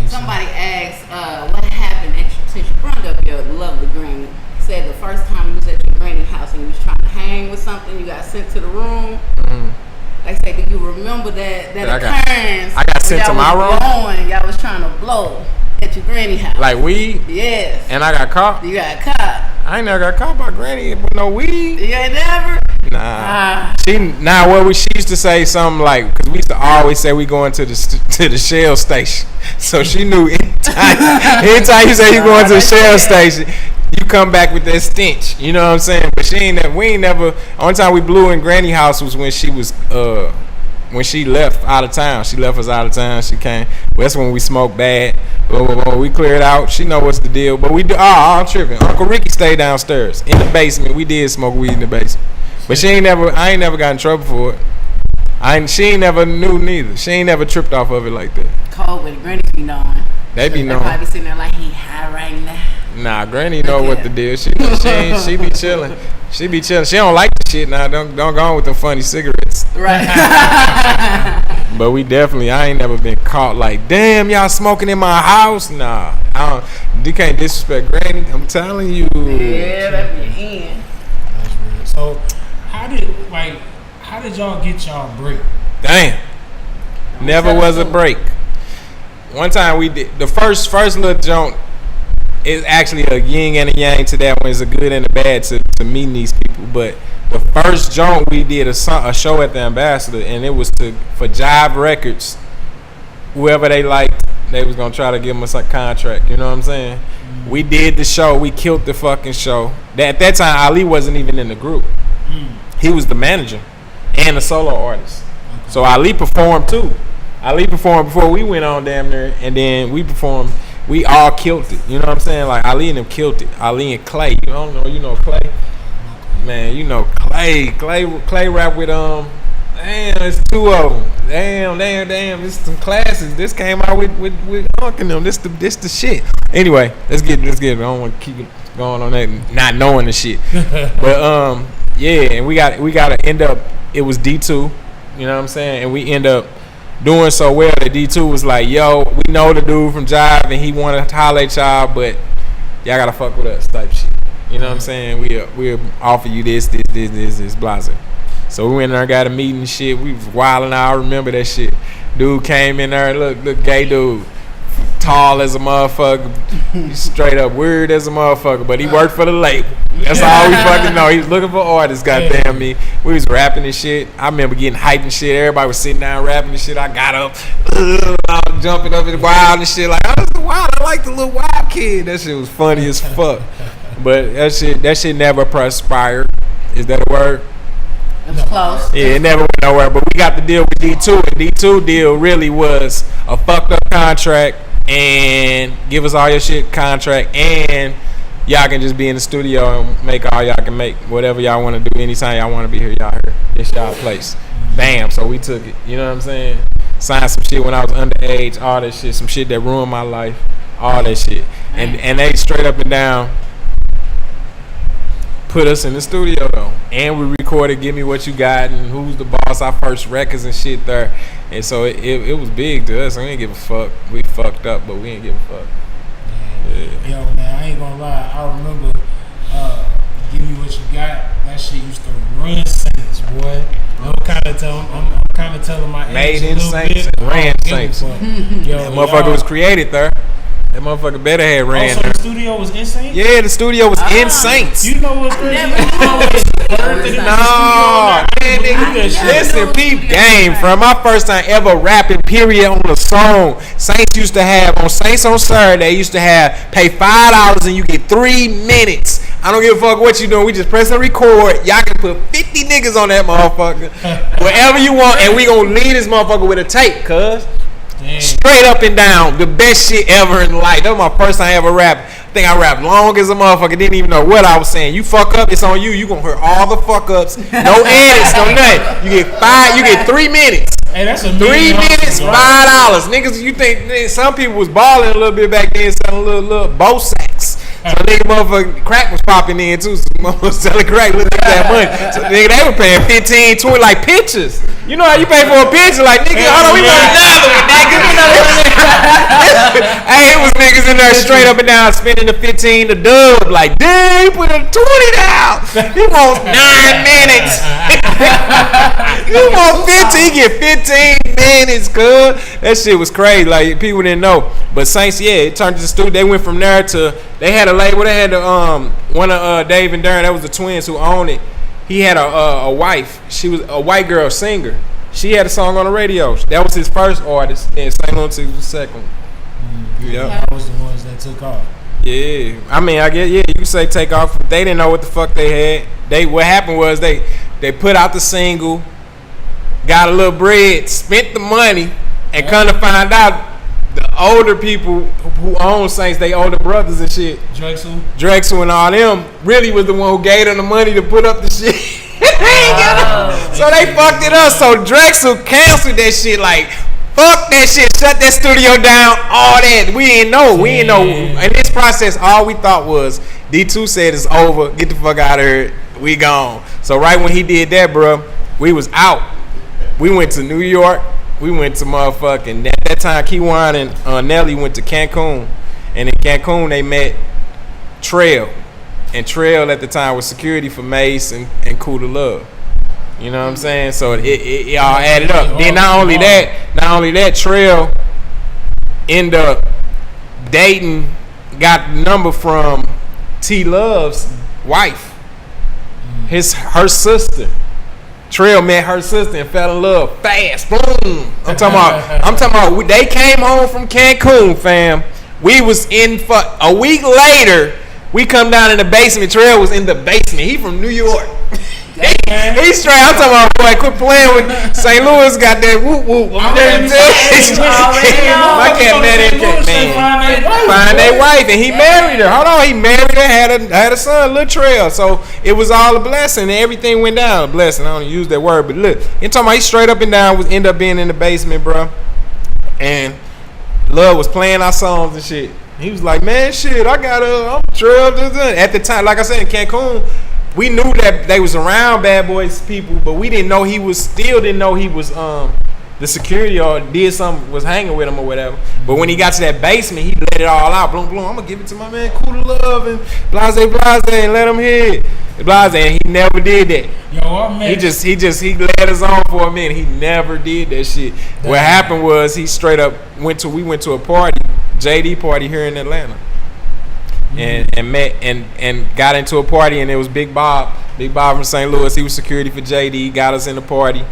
C: Somebody asked, what happened since you brought up your lovely granny? Said the first time you was at your granny house and you was trying to hang with something, you got sent to the room. Mm-hmm. Like, say, do you remember that occurrence?
D: I got sent to my room.
C: Y'all was trying to blow at your granny house.
D: Like weed?
C: Yes.
D: And I got caught?
C: You got caught.
D: I ain't never got caught by granny with no weed.
C: You ain't never?
D: Nah. She used to say something like, because we used to always say we going to the Shell station. So she knew anytime you say you going to the Shell station, you come back with that stench. You know what I'm saying? But we ain't never. Only time we blew in granny house was when she was when she left out of town. She left us out of town. She came. Well, that's when we smoked bad. We cleared out. She know what's the deal. But we do. I'm tripping. Uncle Ricky stayed downstairs in the basement. We did smoke weed in the basement. But I ain't never got in trouble for it. She ain't never knew neither. She ain't never tripped off of it like that.
C: Cold, but grannies be knowing.
D: They be knowing.
C: They probably sitting there like, he high right now.
D: Nah, granny know what the deal. She be chilling. She be chilling. She don't like the shit now. Don't go on with them funny cigarettes.
C: Right.
D: But I ain't never been caught like, damn, y'all smoking in my house. Nah, you can't disrespect granny. I'm telling you.
C: Yeah, that be in.
B: That's real. So, how did y'all get y'all break?
D: Damn. Never was a break. One time we did the first little joint. It's actually a yin and a yang to that one. It's a good and a bad to meeting these people. But the first joint we did a show at the Ambassador, and it was for Jive Records. Whoever they liked, they was gonna try to give him a contract. You know what I'm saying? We did the show. We killed the fucking show. At that time, Ali wasn't even in the group. He was the manager and a solo artist. So Ali performed too. Ali performed before we went on damn near, and then we performed. We all killed it. You know what I'm saying? Like Ali and them killed it. Ali and Clay. You don't know? You know Clay? Man, you know Clay. Clay rap with Damn, it's two of them. Damn. This is some classes. This came out with Unc and them. This the shit. Anyway, let's get it. I don't want to keep going on that, not knowing the shit. But yeah, and we got to end up. It was D2. You know what I'm saying? And we end up doing so well that D2 was like, yo, we know the dude from Jive and he wanted to holler at y'all, but y'all gotta fuck with us type shit. You know what I'm saying? We'll offer you this, blase. So we went in there, got a meeting and shit. We was wilding out. I remember that shit. Dude came in there, look, gay dude. Tall as a motherfucker. He's straight up weird as a motherfucker, but he worked for the label. That's all we fucking know. He was looking for artists, goddamn me. We was rapping and shit. I remember getting hyped and shit. Everybody was sitting down rapping and shit. I got up, I was jumping up in the wild and shit. Like, I was the wild. I like the little wild kid. That shit was funny as fuck. But that shit never perspired. Is that a word?
C: It was close.
D: Yeah, it never went nowhere. But we got the deal with D2, and D2 deal really was a fucked up contract and give us all your shit contract, and y'all can just be in the studio and make all y'all can make, whatever y'all want to do anytime y'all want to be here. Y'all here. It's y'all place. Bam. So we took it. You know what I'm saying? Signed some shit when I was underage. All that shit. Some shit that ruined my life. All that shit. And they straight up and down put us in the studio though, and we recorded "Give Me What You Got" and "Who's the Boss," our first records and shit there, and so it was big to us. We didn't give a fuck. We fucked up, but we didn't give a fuck.
B: Yeah. Yo, man, I ain't gonna lie. I remember "Give Me What You Got." That shit used to run Saints, boy. I'm kind of telling my age
D: Made
B: a
D: in
B: little
D: Saints
B: bit.
D: and ran Saints.
B: Yo,
D: That motherfucker was created there. That motherfucker better had ran
B: so
D: there.
B: the studio was in Saints?
D: Yeah, the studio was in Saints.
B: You know what's crazy?
D: Listen, peep game from my first time ever rapping period on a song. Saints used to have on Saints on Saturday. They used to have pay $5 and you get 3 minutes. I don't give a fuck what you doing. We just press and record. Y'all can put 50 niggas on that motherfucker, wherever you want, and we gonna leave this motherfucker with a tape, cuz. Damn. Straight up and down, the best shit ever in life. That was my first time ever rapping. I think I rapped long as a motherfucker. Didn't even know what I was saying. You fuck up, it's on you. You gonna hear all the fuck ups. No edits, no nothing. You get 3 minutes.
B: Hey, that's a
D: 3 minutes, $5. Niggas, you think some people was balling a little bit back then, selling little bow sacks. So nigga, motherfucking crack was popping in too. So motherfuckers selling crack, looking at that money. So nigga, they were paying 15, 20 like pictures. You know how you pay for a picture? Like nigga, hold on, we want another one, nigga. Hey, it was niggas in there straight up and down spending the 15 to dub. Like, damn, he put a 20 down. He wants 9 minutes. You want 15? He get 15 minutes, cuz. That shit was crazy. Like people didn't know. But Saints, yeah, it turned to the studio. They went from there to they had a label. They had one of Dave and Darren. That was the twins who owned it. He had a wife. She was a white girl singer. She had a song on the radio. That was his first artist. And St. Louis was the second.
B: Yeah, that was the ones that took off.
D: Yeah, I mean, I guess you can say take off. They didn't know what the fuck they had. What happened was they put out the single, got a little bread, spent the money, and come to find out the older people who own Saints, they older brothers and shit, Drexel and all them, really was the one who gave them the money to put up the shit. So they fucked it up. So Drexel canceled that shit. Like, fuck that shit. Shut that studio down. All that. We didn't know. In this process, all we thought was D2 said it's over. Get the fuck out of here. We gone. So right when he did that, bro, we was out. We went to New York. We went to motherfucking, at that time, Keywan and Nelly went to Cancun. And in Cancun, they met Trail. And Trail at the time was security for Mace and Cool to Love. You know what I'm saying? So it all added up. Then not only that, Trail ended up dating, got the number from T Love's wife, her sister. Trail met her sister and fell in love fast. Boom. I'm talking about. They came home from Cancun, fam. We was in for a week later. We come down in the basement. Trail was in the basement. He from New York. He's straight. I'm talking about, boy, quit playing with St. Louis. Got that whoop whoop. My cat met him. Find their wife, and he married her. Hold on, he married her. Had a son, Lil Trail. So it was all a blessing. And everything went down. A blessing. I don't use that word, but look, you talking about he straight up and down was end up being in the basement, bro. And Love was playing our songs and shit. He was like, man, shit, I'm Trail. At the time, like I said, in Cancun, we knew that they was around Bad Boys people, but we didn't know he was the security or did something, was hanging with him or whatever. But when he got to that basement, he let it all out. Boom, boom. I'm gonna give it to my man, Cool to Love and blase, and let him hit blase. And he never did that. He let us on for a minute. He never did that shit. What happened was he straight up went to a party, JD party here in Atlanta. And met and got into a party, and it was Big Bob from St. Louis. He was security for JD. Got us in the party.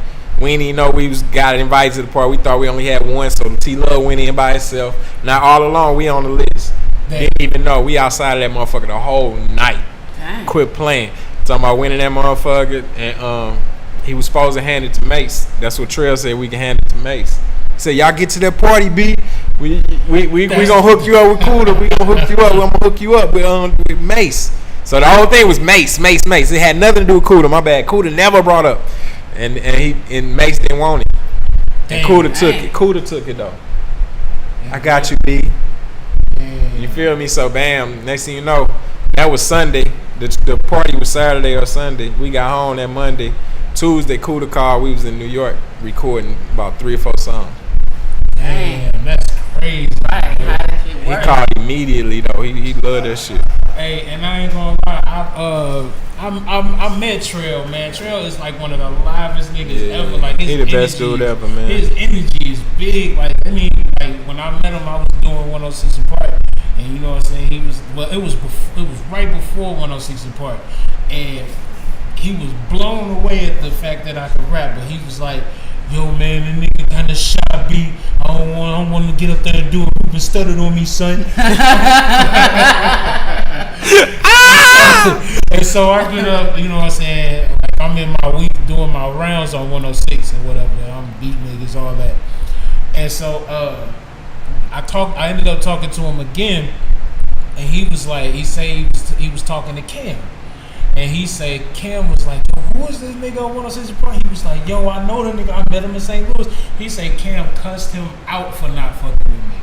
D: We didn't even know got invited to the party. We thought we only had one, so T Love went in by himself. Now all along we on the list. Didn't even know we outside of that motherfucker the whole night. Dang. Quit playing. Talking about winning that motherfucker, and he was supposed to hand it to Mace. That's what Trail said. We can hand it to Mace. He said, y'all get to that party, B. We gonna hook you up with Cooler. We gonna hook you up. I'm gonna hook you up with Mace. So the whole thing was Mace. It had nothing to do with Cooler. My bad. Cooler never brought up, and Mace didn't want it. And Cooler took it. Cooler took it though. I got you, B. You feel me? So bam. Next thing you know, that was Sunday. The party was Saturday or Sunday. We got home that Monday. Tuesday, Cooler called. We was in New York recording about 3 or 4 songs.
B: Damn, that's crazy.
C: Right, how that shit
D: He
C: work?
D: called immediately though. He loved that shit.
B: Hey, and I ain't gonna lie, I met Trail, man. Trail is like one of the livest niggas ever. Like
D: he the best dude ever, man.
B: His energy is big. Like when I met him, I was doing 106 and Park, and you know what I'm saying. It was right before 106 and Park, and he was blown away at the fact that I could rap. But he was like, yo, man, the nigga kinda shy B. I don't want to get up there and do it. You been stuttering on me, son. And so I get up, you know what I'm saying? Like I'm in my week doing my rounds on 106 and whatever. I'm beating niggas, all that. And so I ended up talking to him again, and he was like, he was talking to Cam. And he said, Cam was like, yo, who is this nigga on 106 Park? He was like, yo, I know the nigga. I met him in St. Louis. He said Cam cussed him out for not fucking with me.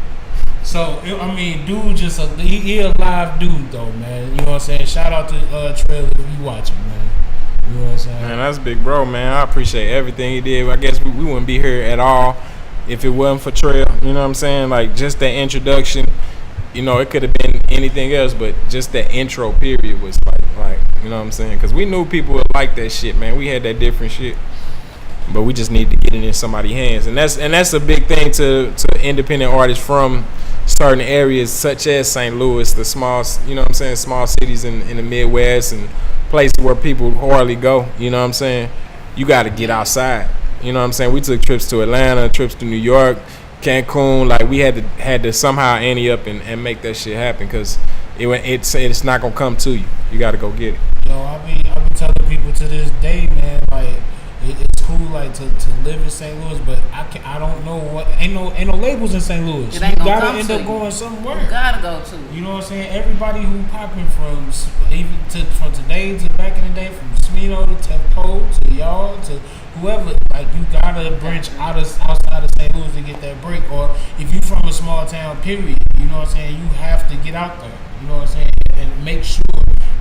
B: So, dude he a live dude, though, man. You know what I'm saying? Shout out to Trail if you watching, man. You know what I'm saying? Man,
D: that's big bro, man. I appreciate everything he did. I guess we wouldn't be here at all if it wasn't for Trail. You know what I'm saying? Like, just that introduction. You know, it could have been anything else, but just that intro period was like, you know what I'm saying? Because we knew people would like that shit, man. We had that different shit, but we just need to get it in somebody's hands, and that's a big thing to independent artists from certain areas such as St. Louis, the small, you know what I'm saying, small cities in the Midwest and places where people hardly go. You know what I'm saying? You got to get outside. You know what I'm saying? We took trips to Atlanta, trips to New York, Cancun. Like we had to somehow ante up and make that shit happen, because it's not gonna come to you. You got to go get it.
B: Yo, I be telling people to this day, man, like it's cool, like to live in St. Louis, but I don't know what ain't no labels in St. Louis.
C: It ain't
B: you
C: gonna
B: gotta end up
C: you.
B: going somewhere.
C: You gotta go to.
B: You know what I'm saying? Everybody who popping from today to back in the day, from Smino to Tempo to y'all to whoever, like you gotta branch outside of St. Louis to get that break. Or if you from a small town, period, you know what I'm saying, you have to get out there. You know what I'm saying, and make sure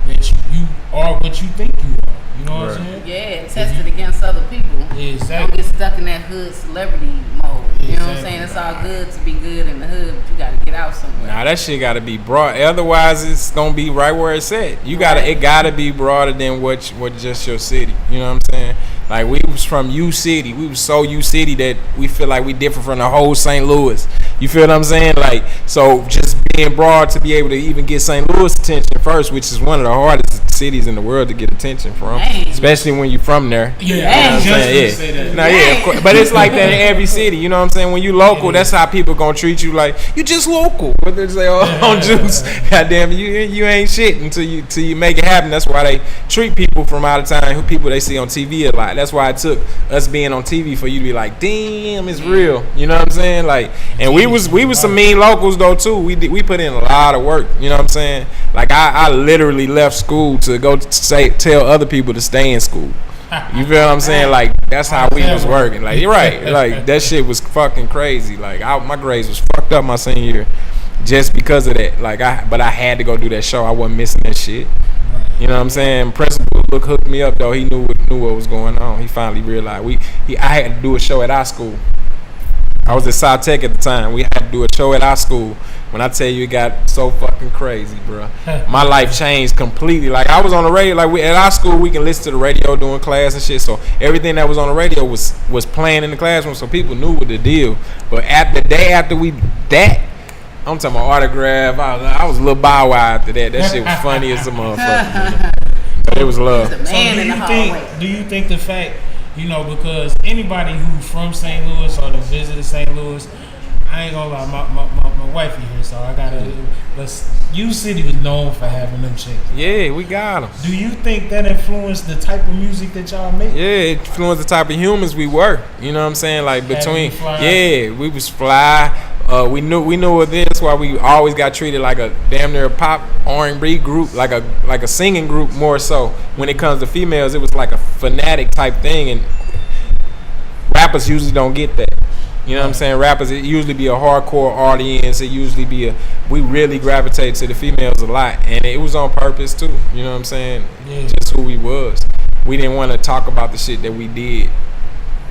B: that you are what you think you are. You know what I'm saying?
C: Yeah, test it against other people.
B: Exactly.
C: Don't get stuck in that hood celebrity mode. You know what I'm saying? It's all good to be good in the hood, but you gotta get out somewhere.
D: Nah, that shit gotta be broad. Otherwise, it's gonna be right where it's at. It gotta be broader than what just your city. You know what I'm saying? Like we was from U City. We was so U City that we feel like we different from the whole St. Louis. You feel what I'm saying? Like, so just being broad to be able to even get St. Louis attention first, which is one of the hardest cities in the world to get attention from,
C: Dang.
D: especially when you're from there.
B: Yeah,
D: You know what I'm
B: just
D: saying?
B: gonna say that.
D: No, yeah, of course. But it's like that in every city. You know what I'm saying? When you local, that's how people gonna treat you. Like you just local. What they say on Juice? Goddamn, you ain't shit until you make it happen. That's why they treat people from out of town, people they see on TV a lot. That's why it took us being on TV for you to be like, damn, it's real. You know what I'm saying? Like, and we was some mean locals though too. We put in a lot of work. You know what I'm saying? Like I literally left school to go tell other people to stay in school. You feel what I'm saying? Like that's how we was working. Like you're right. Like that shit was fucking crazy. Like my grades was fucked up my senior year just because of that. Like but I had to go do that show. I wasn't missing that shit. You know what I'm saying? Principal hooked me up though. He knew what was going on. He finally realized I had to do a show at our school. I was at South Tech at the time. We had to do a show at our school. When I tell you it got so fucking crazy, bro. My life changed completely. Like I was on the radio. Like at our school, we can listen to the radio doing class and shit. So everything that was on the radio was playing in the classroom. So people knew what the deal. But the day after I'm talking about autograph. I was a little bow wow after that. That shit was funny as a motherfucker. But it was love.
C: There's a man in the hallway.
B: Do you think the fact, because anybody who from St. Louis or that visited St. Louis, I ain't gonna lie, my wifey here, so I gotta. But U City was known for having them chicks.
D: Yeah, we got them.
B: Do you think that influenced the type of music that y'all make?
D: Yeah, it influenced the type of humans we were. You know what I'm saying? Like between, we was fly. We knew of this. Why we always got treated like a damn near pop R&B group, like a singing group more so. When it comes to females, it was like a fanatic type thing, and rappers usually don't get that. You know what I'm saying? Rappers, it usually be a hardcore audience. It usually be we really gravitate to the females a lot, and it was on purpose too. You know what I'm saying? Yeah. Just who we was. We didn't want to talk about the shit that we did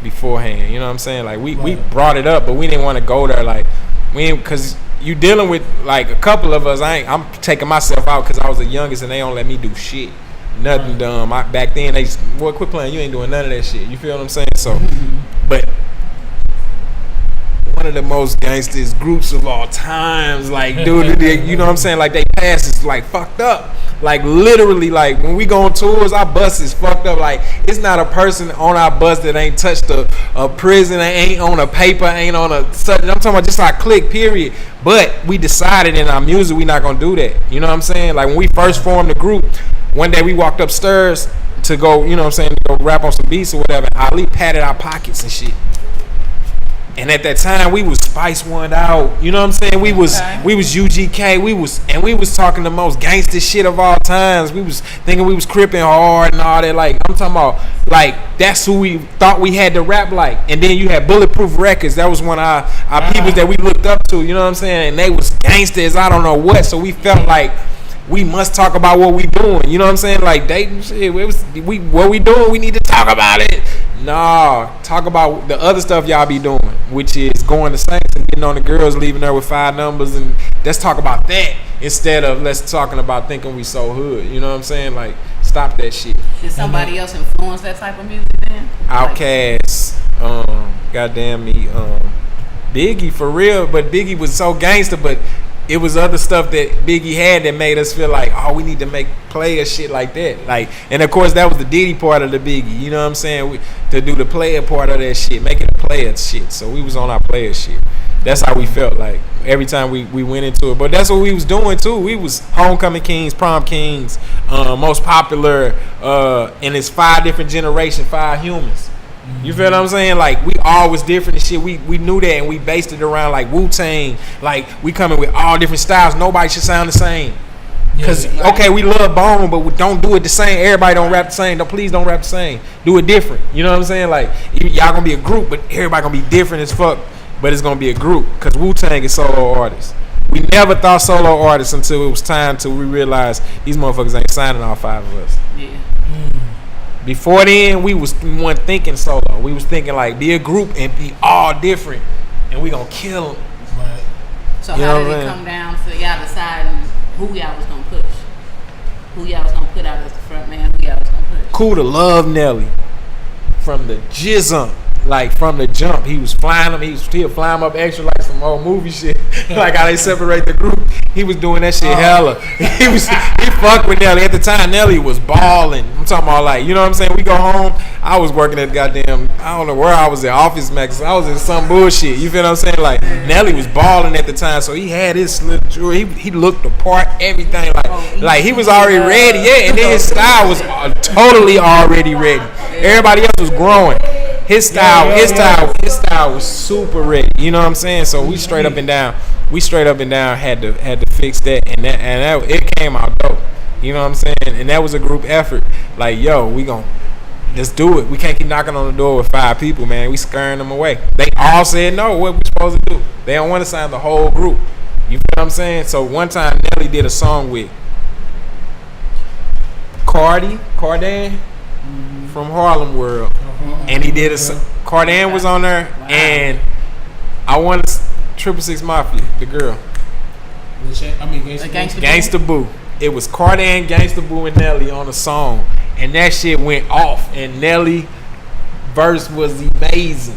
D: beforehand. You know what I'm saying? Like we brought it up, but we didn't want to go there. Like because you dealing with like a couple of us. I'm taking myself out because I was the youngest, and they don't let me do shit. Nothing dumb. Back then they quit playing. You ain't doing none of that shit. You feel what I'm saying? So, but one of the most gangsters groups of all times, like dude, you know what I'm saying? Like they pass is like fucked up. Like literally, like when we go on tours, our bus is fucked up. Like it's not a person on our bus that ain't touched a prison, ain't on a paper, ain't on a such. I'm talking about just like click, period. But we decided in our music we not gonna do that. You know what I'm saying? Like when we first formed the group, one day we walked upstairs to go, you know what I'm saying, to go rap on some beats or whatever. Ali patted our pockets and shit. And at that time, we was Spice One Out. You know what I'm saying? We was UGK. We was talking the most gangster shit of all times. We was thinking we was crippin' hard and all that. Like I'm talking about, like that's who we thought we had to rap like. And then you had Bulletproof Records. That was one of our people that we looked up to. You know what I'm saying? And they was gangsters. I don't know what. So we felt like we must talk about what we doing. You know what I'm saying? Like dating shit. What we doing? We need to talk about it. Nah, talk about the other stuff y'all be doing, which is going to Saints and getting on the girls, leaving there with 5 numbers, and let's talk about that instead of let's talking about thinking we so hood. You know what I'm saying? Like, stop that shit.
C: Did somebody else influence that type of music then?
D: Outkast, goddamn me, Biggie for real, but Biggie was so gangster, but it was other stuff that Biggie had that made us feel like, oh, we need to make player shit like that. Like, and of course that was the Diddy part of the Biggie. You know what I'm saying? To do the player part of that shit, make it a player shit. So we was on our player shit. That's how we felt like every time we went into it. But that's what we was doing too. We was homecoming kings, prom kings, most popular, and it's 5 different generations, 5 humans. You feel what I'm saying? Like we all was different and shit. We knew that, and we based it around like WuTang. Like we coming with all different styles. Nobody should sound the same. Cause okay, we love Bone, but we don't do it the same. Everybody don't rap the same. Please don't rap the same. Do it different. You know what I'm saying? Like y'all gonna be a group, but everybody gonna be different as fuck. But it's gonna be a group. Cause WuTang is solo artists. We never thought solo artists until it was time to we realized these motherfuckers ain't signing all 5 of us.
C: Yeah.
B: Before then, we weren't thinking solo. We was thinking like be a group and be all different, and we gonna kill them.
C: Right. So how did it come down to y'all deciding who y'all was gonna push? Who y'all was gonna put out as the front man? Who y'all was gonna push?
B: Cool to love Nelly from the Jism.
D: like from the jump. He was flying them. He'll fly them up extra like some old movie shit. Like how they separate the group. He was doing that shit hella. He fucked with Nelly at the time. Nelly was balling. I'm talking about like, you know what I'm saying? We go home. I was working at goddamn, I don't know where I was at, Office Max. I was in some bullshit. You feel what I'm saying? Like Nelly was balling at the time, so he had his slip jewelry. He looked the part, everything like he was already ready. Yeah, and then his style was totally already ready. Everybody else was growing. His style was super ready. You know what I'm saying? So we straight up and down had to fix that, and that it came out dope. You know what I'm saying? And that was a group effort. Like, yo, we gon' let's do it. We can't keep knocking on the door with 5 people, man. We scaring them away. They all said no. What we supposed to do? They don't want to sign the whole group. You feel what I'm saying? So one time Nelly did a song with Cardan from Harlem World, and he did Cardan was on there, and I wanted 666 Mafia, the girl. Gangsta Boo. It was Cardan, Gangsta Boo, and Nelly on the song, and that shit went off. And Nelly verse was amazing.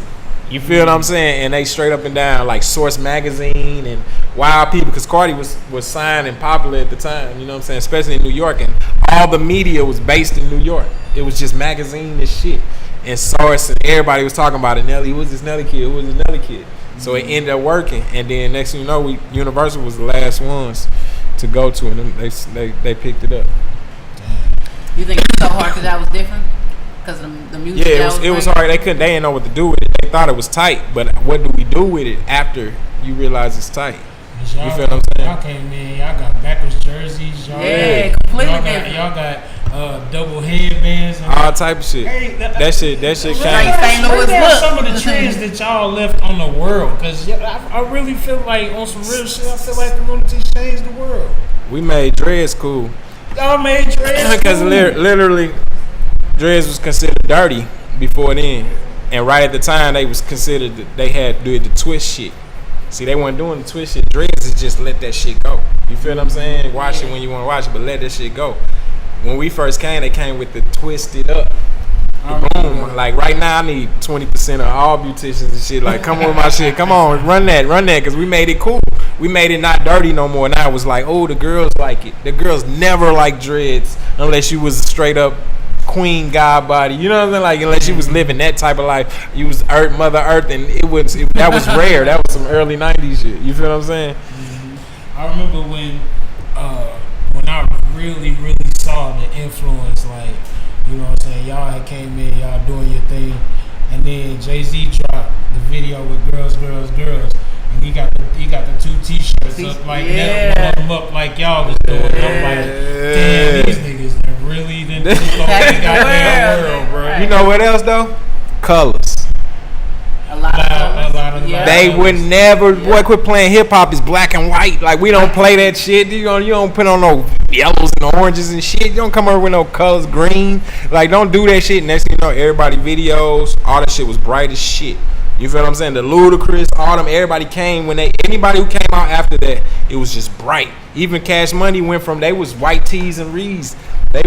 D: You feel what I'm saying? And they straight up and down like Source Magazine and Wild People, because Cardi was signed and popular at the time. You know what I'm saying? Especially in New York, and all the media was based in New York. It was just magazine and shit, and Source, and everybody was talking about it. Nelly, who was this Nelly kid? Who was this Nelly kid? So it ended up working, and then next thing you know, Universal was the last ones to go to, and they picked it up.
C: You think it's so hard because that was different? Because the music.
D: Yeah, it was hard. They didn't know what to do with it. They thought it was tight, but what do we do with it after you realize it's tight? You feel what I'm saying?
B: Y'all came in, y'all got backwards jerseys.
C: Yeah, completely different.
B: Y'all got double headbands and
D: all type of shit. Hey, that shit came.
B: Some of the trends that y'all left on the world, because I really feel like on some real shit, I feel like the lunatics changed the world.
D: We made dreads cool.
B: Y'all made dreads
D: because literally dreads was considered dirty before then, and right at the time they was considered they had to do the twist shit. See, they weren't doing the twist shit. Dreads is just let that shit go. You feel what I'm saying? Watch it when you want to watch it, but let that shit go. When we first came, they came with the twisted up. The boom. Like right now, I need 20% of all beauticians and shit. Like, come on with my shit. Come on, run that, because we made it cool. We made it not dirty no more. Now it was like, oh, the girls like it. The girls never like dreads unless you was straight up queen god body, you know what I'm saying? Like, unless you was living that type of life, you was Mother Earth, and that was rare. That was some early '90s shit. You feel what I'm saying?
B: I remember when I really saw the influence, like, you know what I'm saying? Y'all had came in, y'all doing your thing, and then Jay-Z dropped the video with Girls, and he got the 2 T-shirts up like that, one of them up like y'all was doing. I'm like, damn, these niggas really didn't took over the goddamn world, bro.
D: You know what else though? Colors.
C: A lot of
B: Yeah.
D: They would never. Boy, quit playing hip hop. It's black and white. Like, we don't play that shit. You don't put on no yellows and oranges and shit. You don't come over with no colors, green. Like, don't do that shit. Next thing you know, everybody videos, all that shit was bright as shit. You feel what I'm saying? The Ludacris, all them, everybody came anybody who came out after that, it was just bright. Even Cash Money went from, they was white tees and reeds. They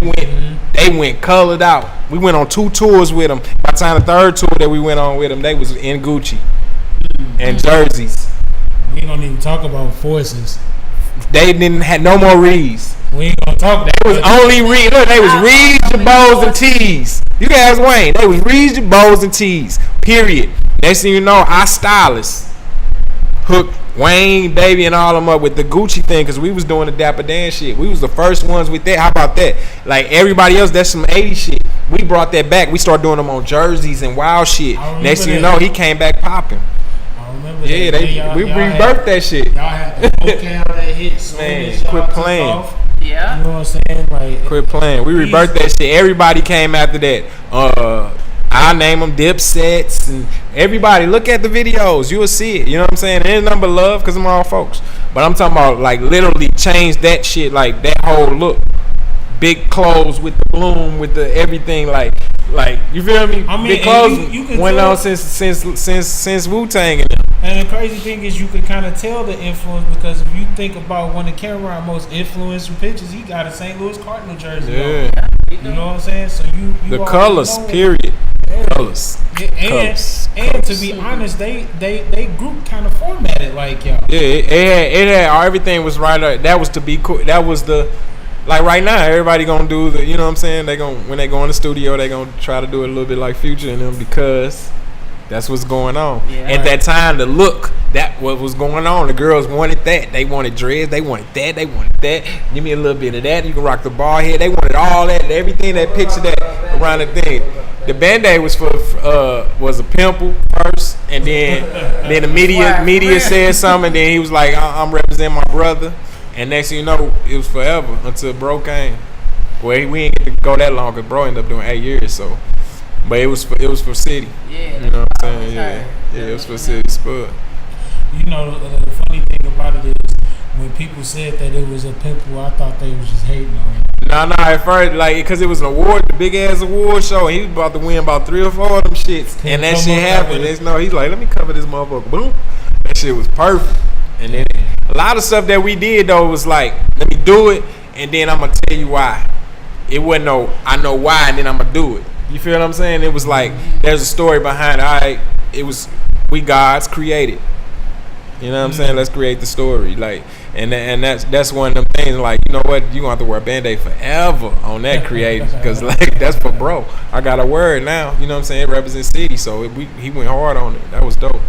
D: went colored out. We went on 2 tours with them. By the time the 3rd tour that we went on with them, they was in Gucci and jerseys.
B: We ain't gonna even talk about Forces.
D: They didn't have no more reeds.
B: We ain't gonna talk that.
D: It was only reeds. Look, they was reeds, jabos, and tees. You can ask Wayne. They was reeds, jabos, and tees. Period. Next thing you know, our stylists hooked Wayne, Baby, and all them up with the Gucci thing, because we was doing the Dapper Dan shit. We was the first ones with that. How about that? Like, everybody else, that's some 80s shit. We brought that back. We started doing them on jerseys and wild shit. Next thing you know, he came back popping.
B: I remember
D: yeah,
B: that.
D: we rebirthed that shit.
B: Y'all had the okay on that hit. So
D: man, quit playing.
C: Yeah.
B: You know what I'm saying? Like,
D: quit playing. We rebirthed that shit. Everybody came after that. I name them Dipsets and everybody. Look at the videos, you will see it. You know what I'm saying? There's nothing but love because I'm all folks. But I'm talking about, like, literally change that shit, like that whole look. Big clothes with the bloom, with the everything, like you feel me? I mean, big clothes you went on since WuTang.
B: And the crazy thing is, you could kind of tell the influence, because if you think about one of Cameron's most influential pictures, he got a St. Louis Cardinal jersey.
D: Yeah.
B: You know what I'm saying? So you
D: the colors, period.
B: Yeah,
D: colors.
B: And to be honest, they group kind of formatted like y'all.
D: Yeah, it had everything was right up. That was to be cool. That was the like right now. Everybody gonna do the. You know what I'm saying? They gonna when they go in the studio, they gonna try to do it a little bit like Future and them because that's what's going on.
C: Yeah,
D: At that time, the look that what was going on. The girls wanted that. They wanted dreads. They wanted that. They wanted that. Give me a little bit of that. You can rock the bald head. They wanted all that. Everything that picture that around the thing. The Band-Aid was for was a pimple first, and then the media said something, and then he was like, I'm representing my brother, and next thing you know, it was forever until Bro came. Well, we ain't get to go that long because Bro ended up doing 8 years, so. But it was for City.
C: Yeah.
D: You know what I'm saying? Yeah, it was for City Spud.
B: You know, the funny thing about it is when people said that it was a pimple, I thought they was just hating on it.
D: Nah, at first, like, because it was an award, the big ass award show, and he was about to win about 3 or 4 of them shits. And that shit happened. He's like, let me cover this motherfucker. Boom. That shit was perfect. And then a lot of stuff that we did, though, was like, let me do it, and then I'm going to tell you why. It wasn't I know why, and then I'm going to do it. You feel what I'm saying? It was like, there's a story behind it. All right, it was, we gods created. You know what I'm saying? Let's create the story. Like, and that's one of them things. Like, you know what? You gonna have to wear a Band-Aid forever on that creative because like that's for Bro. I got a word now. You know what I'm saying? It represents City, so he went hard on it. That was dope.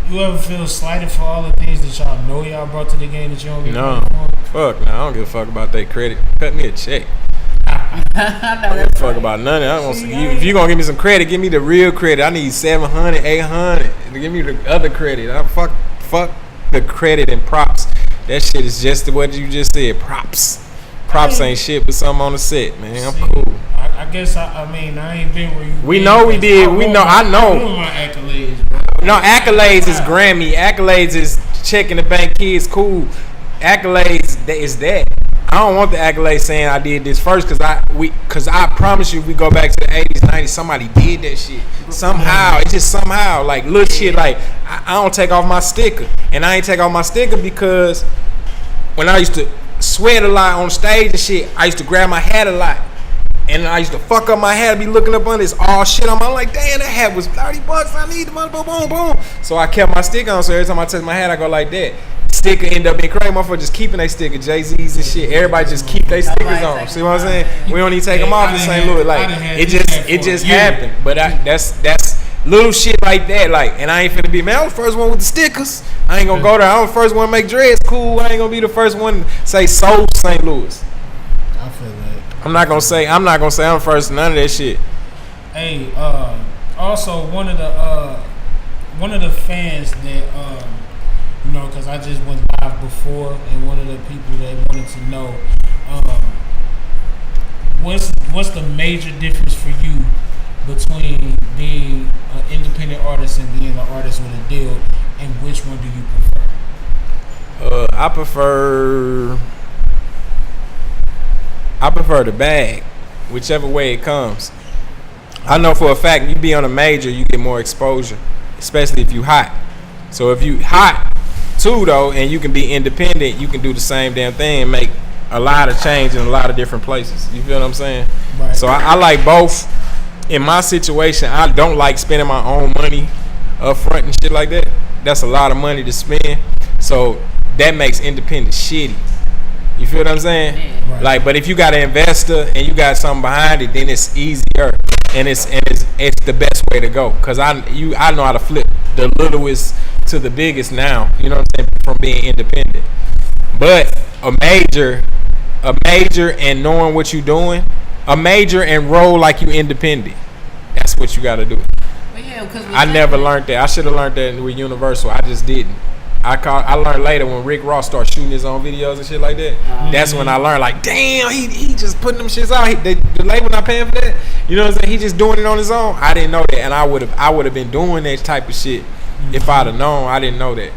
B: You ever feel slighted for all the things that y'all know y'all brought to the game that you don't get
D: No, fuck. No, I don't give a fuck about that credit. Cut me a check.
C: I
D: don't give a fuck about none of it. If you gonna give me some credit, give me the real credit. I need 700, 800. Give me the other credit. Fuck the credit and props. That shit is just what you just said. Props ain't shit but something on the set, man. I'm cool.
B: I guess I mean I ain't been where you.
D: We know we did. I know.
B: I want my accolades, bro.
D: No, accolades is Grammy. Accolades is checking the bank. Kids, cool. Accolades is that. I don't want the accolades saying I did this first because I promise you if we go back to the 80s, 90s, somebody did that shit. Somehow. It's just somehow. Like little shit like I don't take off my sticker. And I ain't take off my sticker because when I used to sweat a lot on stage and shit, I used to grab my hat a lot. And I used to fuck up my hat and be looking up under this all shit on my. I'm like, damn, that hat was $30. I need the money, boom, boom, boom. So I kept my sticker on. So every time I touch my hat, I go like that. Sticker end up being crazy. Motherfucker just keeping their sticker. Jay-Z's and shit. Everybody just keep their stickers on. See what I'm saying? We don't even take them off in St. Louis. Like it just happened. But that's little shit like that. Like, and I ain't finna be, man, I was the first one with the stickers. I ain't gonna go there. I was the first one to make dreads. Cool. I ain't gonna be the first one to say Soul St. Louis.
B: I feel that.
D: I'm not gonna say I'm first. None of that shit.
B: Hey, also one of the fans that you know, because I just went live before, and one of the people that wanted to know what's the major difference for you between being an independent artist and being an artist with a deal, and which one do you prefer?
D: I prefer the bag, whichever way it comes. I know for a fact you be on a major, you get more exposure, especially if you hot. So if you hot too though, and you can be independent, you can do the same damn thing and make a lot of change in a lot of different places. You feel what I'm saying? Right. So I like both. In my situation, I don't like spending my own money up front and shit like that. That's a lot of money to spend. So that makes independent shitty. You feel what I'm saying? Right. Like, but if you got an investor and you got something behind it, then it's easier and it's the best way to go. Cause I know how to flip the littlest to the biggest now. You know what I'm saying? From being independent. But a major and knowing what you're doing, a major and roll like you independent. That's what you got to do.
C: Well, yeah,
D: I never learned that. I should have learned that with Universal. I just didn't. I learned later when Rick Ross started shooting his own videos and shit like that. That's when I learned, like, damn, he just putting them shits out. The label not paying for that. You know what I'm saying? He just doing it on his own. I didn't know that, and I would have been doing that type of shit if I'd have known. I didn't know that.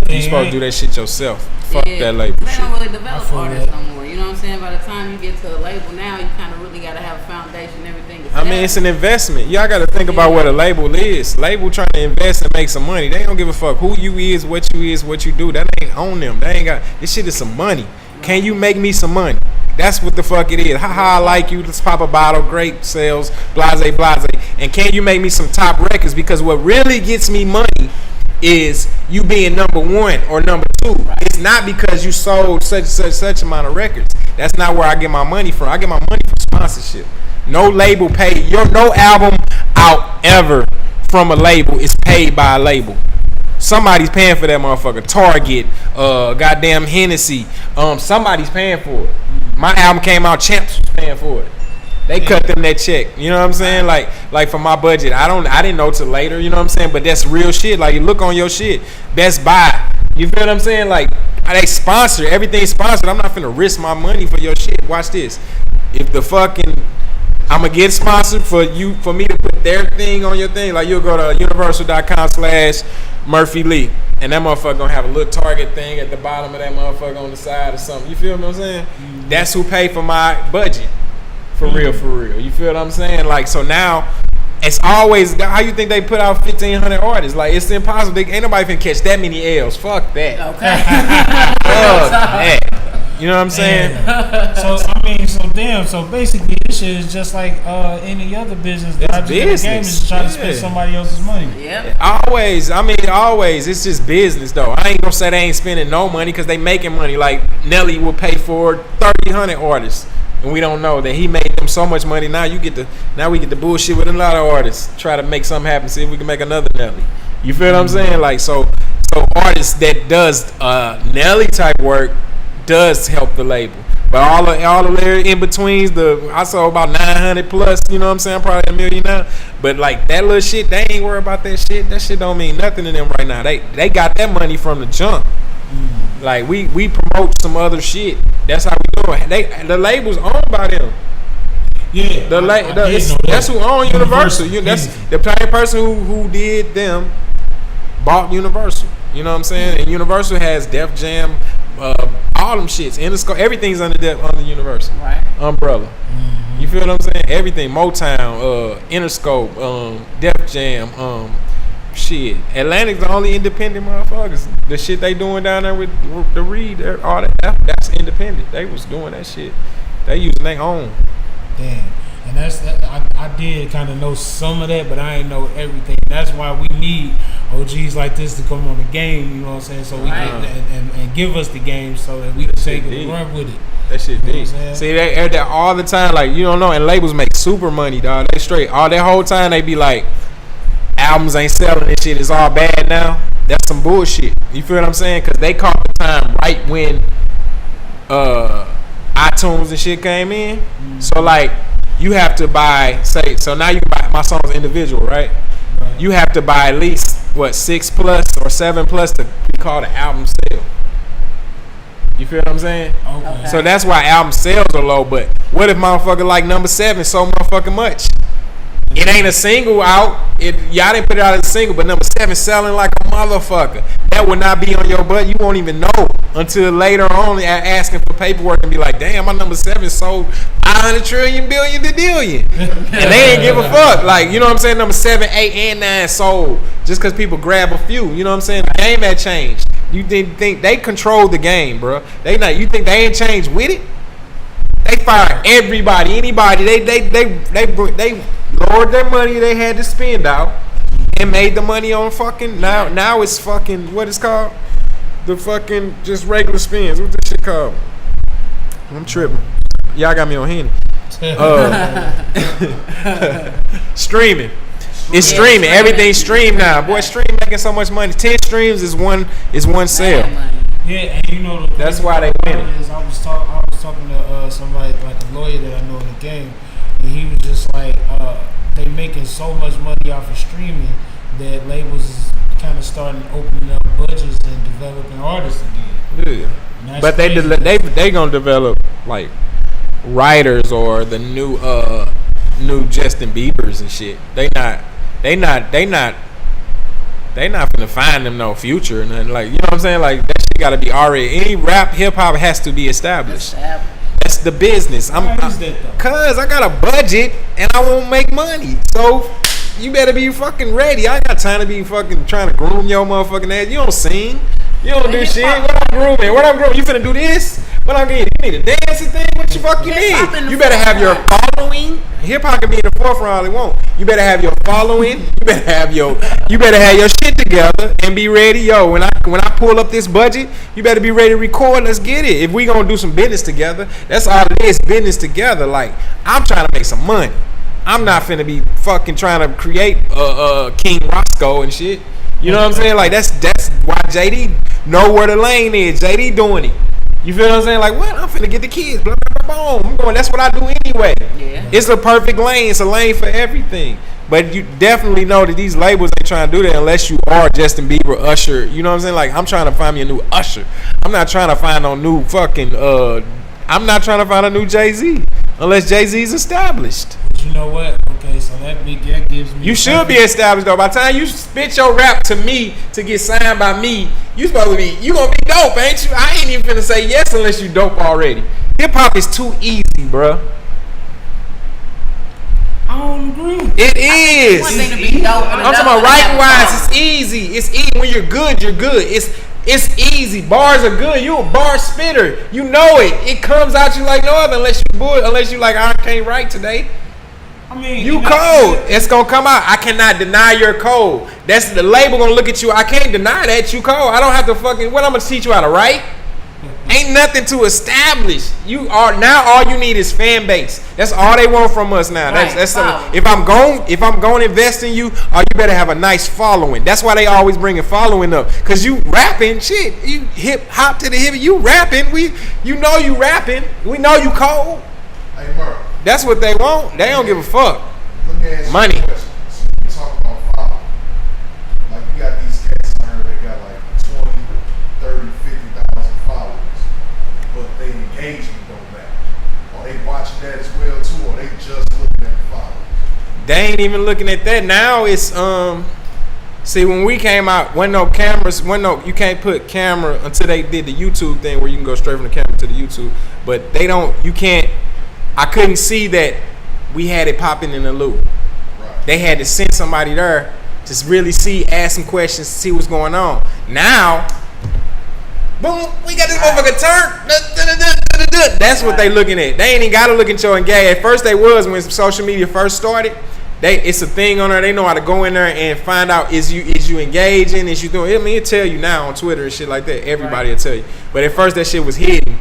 D: You supposed to do that shit yourself. Fuck that label
C: they
D: shit.
C: don't really develop artists no more. You know what I'm saying? By the time you get to a label now, you kind of really got to have a foundation and everything.
D: I mean, it's an investment. Y'all got to think about what a label is. Label trying to invest and make some money. They don't give a fuck who you is, what you do. That ain't on them. They ain't got, this shit is some money. Can you make me some money? That's what the fuck it is. Haha, I like you. Let's pop a bottle. Great sales. Blase, blase. And can you make me some top records? Because what really gets me money is you being number one or number two. Right. It's not because you sold such amount of records. That's not where I get my money from. I get my money from sponsorship. No label paid. No album out ever from a label is paid by a label. Somebody's paying for that motherfucker. Target, goddamn Hennessy. Somebody's paying for it. My album came out, Champs was paying for it. They cut them that check. You know what I'm saying? Like for my budget. I didn't know till later, you know what I'm saying? But that's real shit. Like, you look on your shit. Best Buy. You feel what I'm saying? Like, they sponsor. Everything's sponsored. I'm not finna risk my money for your shit. Watch this. If the fucking I'ma get sponsored for me to put their thing on your thing. Like, you'll go to universal.com/Murphy Lee, and that motherfucker gonna have a little Target thing at the bottom of that motherfucker on the side or something. You feel what I'm saying? Mm-hmm. That's who paid for my budget. For real. You feel what I'm saying? Like, so now it's always, how you think they put out 1,500 artists? Like, it's impossible. Ain't nobody finna catch that many L's. Fuck that.
C: Okay.
D: Fuck that. You know what I'm saying?
B: So basically this shit is just like any other business.
D: It's
B: business.
D: business.
B: The game is just trying to spend somebody else's money.
C: Yeah.
D: Always. It's just business though. I ain't gonna say they ain't spending no money because they making money. Like, Nelly will pay for 1,300 artists. And we don't know that he made them so much money. Now we get the bullshit with a lot of artists. Try to make something happen. See if we can make another Nelly. You feel what I'm saying? Like, so artists that does Nelly type work does help the label. But all the in betweens, I saw about 900 plus. You know what I'm saying? I'm probably $1 million now. But like that little shit, they ain't worried about that shit. That shit don't mean nothing to them right now. They got that money from the jump. Like, we promote some other shit. That's how we do it. The label's owned by them.
B: Yeah,
D: that's who own Universal. That's the same person who did them bought Universal. You know what I'm saying? And Universal has Def Jam, all them shits. Interscope, everything's under Universal.
C: Right.
D: Umbrella. Mm-hmm. You feel what I'm saying? Everything. Motown, Interscope, Def Jam, shit. Atlantic's the only independent motherfuckers. The shit they doing down there with the Reed, all that's independent. They was doing that shit. They using their own.
B: Damn. And I did kind of know some of that, but I ain't know everything. That's why we need OGs like this to come on the game, you know what I'm saying? So we can and give us the game so that we can take it and run with it.
D: That shit deep. See, they air that all the time. Like, you don't know, and labels make super money, dog. They straight. All that whole time they be like, albums ain't selling and shit, it's all bad now. That's some bullshit. You feel what I'm saying? Because they caught the time right when iTunes and shit came in. So like, you have to buy, so now you can buy my songs individual, right? You have to buy at least 6 plus or 7 plus to be called an album sale. You feel what I'm saying? Okay. So that's why album sales are low. But what if motherfucker like number 7 so motherfucking much? It ain't a single out. Y'all didn't put it out as a single, but number 7 selling like a motherfucker. That would not be on your butt. You won't even know until later on asking for paperwork and be like, damn, my number 7 sold 100 trillion billion to billion. And they ain't give a fuck. Like, you know what I'm saying? Number 7, 8, and 9 sold just because people grab a few. You know what I'm saying? The game had changed. You think they control the game, bro? You think they ain't changed with it? They fire everybody, anybody. They lowered their money they had to spend out and made the money on fucking now it's fucking what it's called? The fucking just regular spins. What's this shit called? I'm tripping. Y'all got me on Henny. Streaming. It's streaming. Everything's streamed now. Boy, stream making so much money. 10 streams is one sale.
B: Yeah, and you know
D: that's why they win it.
B: I was talking to somebody like a lawyer that I know in the game, and he was just like, they making so much money off of streaming that labels is kind of starting opening up budgets and developing artists again.
D: Yeah, but they gonna develop like writers or the new Justin Biebers and shit. They not gonna find them no future and nothing. Like, you know what I'm saying? Like, that shit gotta be already. Any rap hip hop has to be established. That's the business. Cause I got a budget and I won't make money. So you better be fucking ready. I ain't got time to be fucking trying to groom your motherfucking ass. You don't sing. You don't do shit. What I'm grooming? You finna do this? What I'm getting? You need a dancing thing. What the fuck you
C: Hip-hop in
D: need?
C: the
D: You better have your following. Hip hop can be in the forefront all it won't. You better have your following. You better have your shit together and be ready. Yo, when I pull up this budget, you better be ready to record. Let's get it. If we gonna do some business together, that's all it is. Business together. Like, I'm trying to make some money. I'm not finna be fucking trying to create King Roscoe and shit. You know what I'm saying? Like, that's why JD know where the lane is. JD doing it. You feel what I'm saying? Like, what? I'm finna get the kids. Blah, blah, blah, boom. I'm going. That's what I do anyway.
C: Yeah.
D: It's a perfect lane. It's a lane for everything. But you definitely know that these labels ain't trying to do that unless you are Justin Bieber, Usher. You know what I'm saying? Like, I'm trying to find me a new Usher. I'm not trying to find no new fucking. I'm not trying to find a new Jay-Z unless Jay-Z's established.
B: But you know what? Okay, so that gives me.
D: You should be established though. By the time you spit your rap to me to get signed by me, you supposed to be. You gonna be dope, ain't you? I ain't even finna say yes unless you dope already. Hip hop is too easy, bruh.
B: I don't agree.
D: It is.
C: One thing to be dope.
D: I'm talking about writing wise. It's easy. It's easy. When you're good, you're good. It's easy. Bars are good. You a bar spitter. You know it. It comes out you like no other unless you like I can't write today.
B: I mean,
D: You cold. It's gonna come out. I cannot deny your code. That's the label gonna look at you. I can't deny that you cold. I don't have to fucking. What I'm gonna teach you how to write? Ain't nothing to establish. You are now. All you need is fan base. That's all they want from us now.
C: Right.
D: That's
C: Wow.
D: if I'm going to invest in you, you better have a nice following. That's why they always bring a following up. Cause you rapping shit. You hip hop to the hip. You rapping. You know you rapping. We know you cold.
E: Hey, Merv,
D: That's what they want. They don't give a fuck.
E: let me ask
D: Money.
E: you a question. So you talk about following. Like, you got these cats on here that got like 20, 30, 50,000 followers, but their engagement don't match. Are they watching that as well too, or they just looking at the followers?
D: They ain't even looking at that. Now it's see, when we came out, wasn't no cameras, you can't put camera until they did the YouTube thing where you can go straight from the camera to the YouTube. But I couldn't see that we had it popping in the loop.
E: Right.
D: They had to send somebody there to really ask some questions, see what's going on. Now, boom, we got this motherfucker turned. That's what they looking at. They ain't even got to look at your engage. At first they was when social media first started. It's a thing on there. They know how to go in there and find out is you engaging, is you doing. I mean, it tell you now on Twitter and shit like that. Everybody will tell you. But at first that shit was hidden.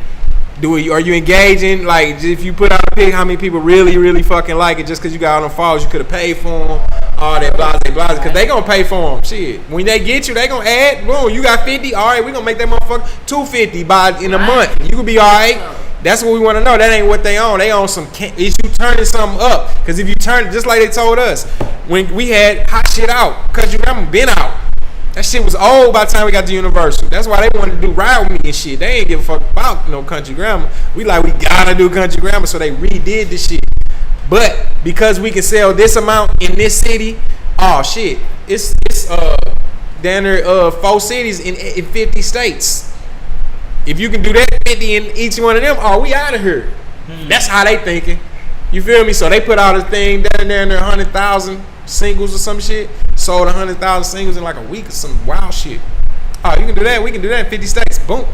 D: Are you engaging? Like, if you put out a pic, how many people really, really fucking like it just because you got all them followers? You could have paid for them. All that blase, because they gonna pay for them. Shit. When they get you, they gonna add. Boom, you got 50. All right, we gonna make that motherfucker 250 in a month. You could be all right. That's what we want to know. That ain't what they own. They own some. Is you turning something up? Because if you turn, just like they told us when we had hot shit out, Country Grammar been out. That shit was old by the time we got to Universal. That's why they wanted to do Ride With Me and shit. They ain't give a fuck about no Country Grammar. We gotta do Country Grammar, so they redid this shit. But because we can sell this amount in this city, oh shit, it's down there 4 cities in 50 states. If you can do that 50 in each one of them, we out of here. That's how they thinking. You feel me? So they put out a thing down there 100,000 singles or some shit. Sold 100,000 singles in like a week or some wild shit. Oh, you can do that. We can do that in 50 states. Boom.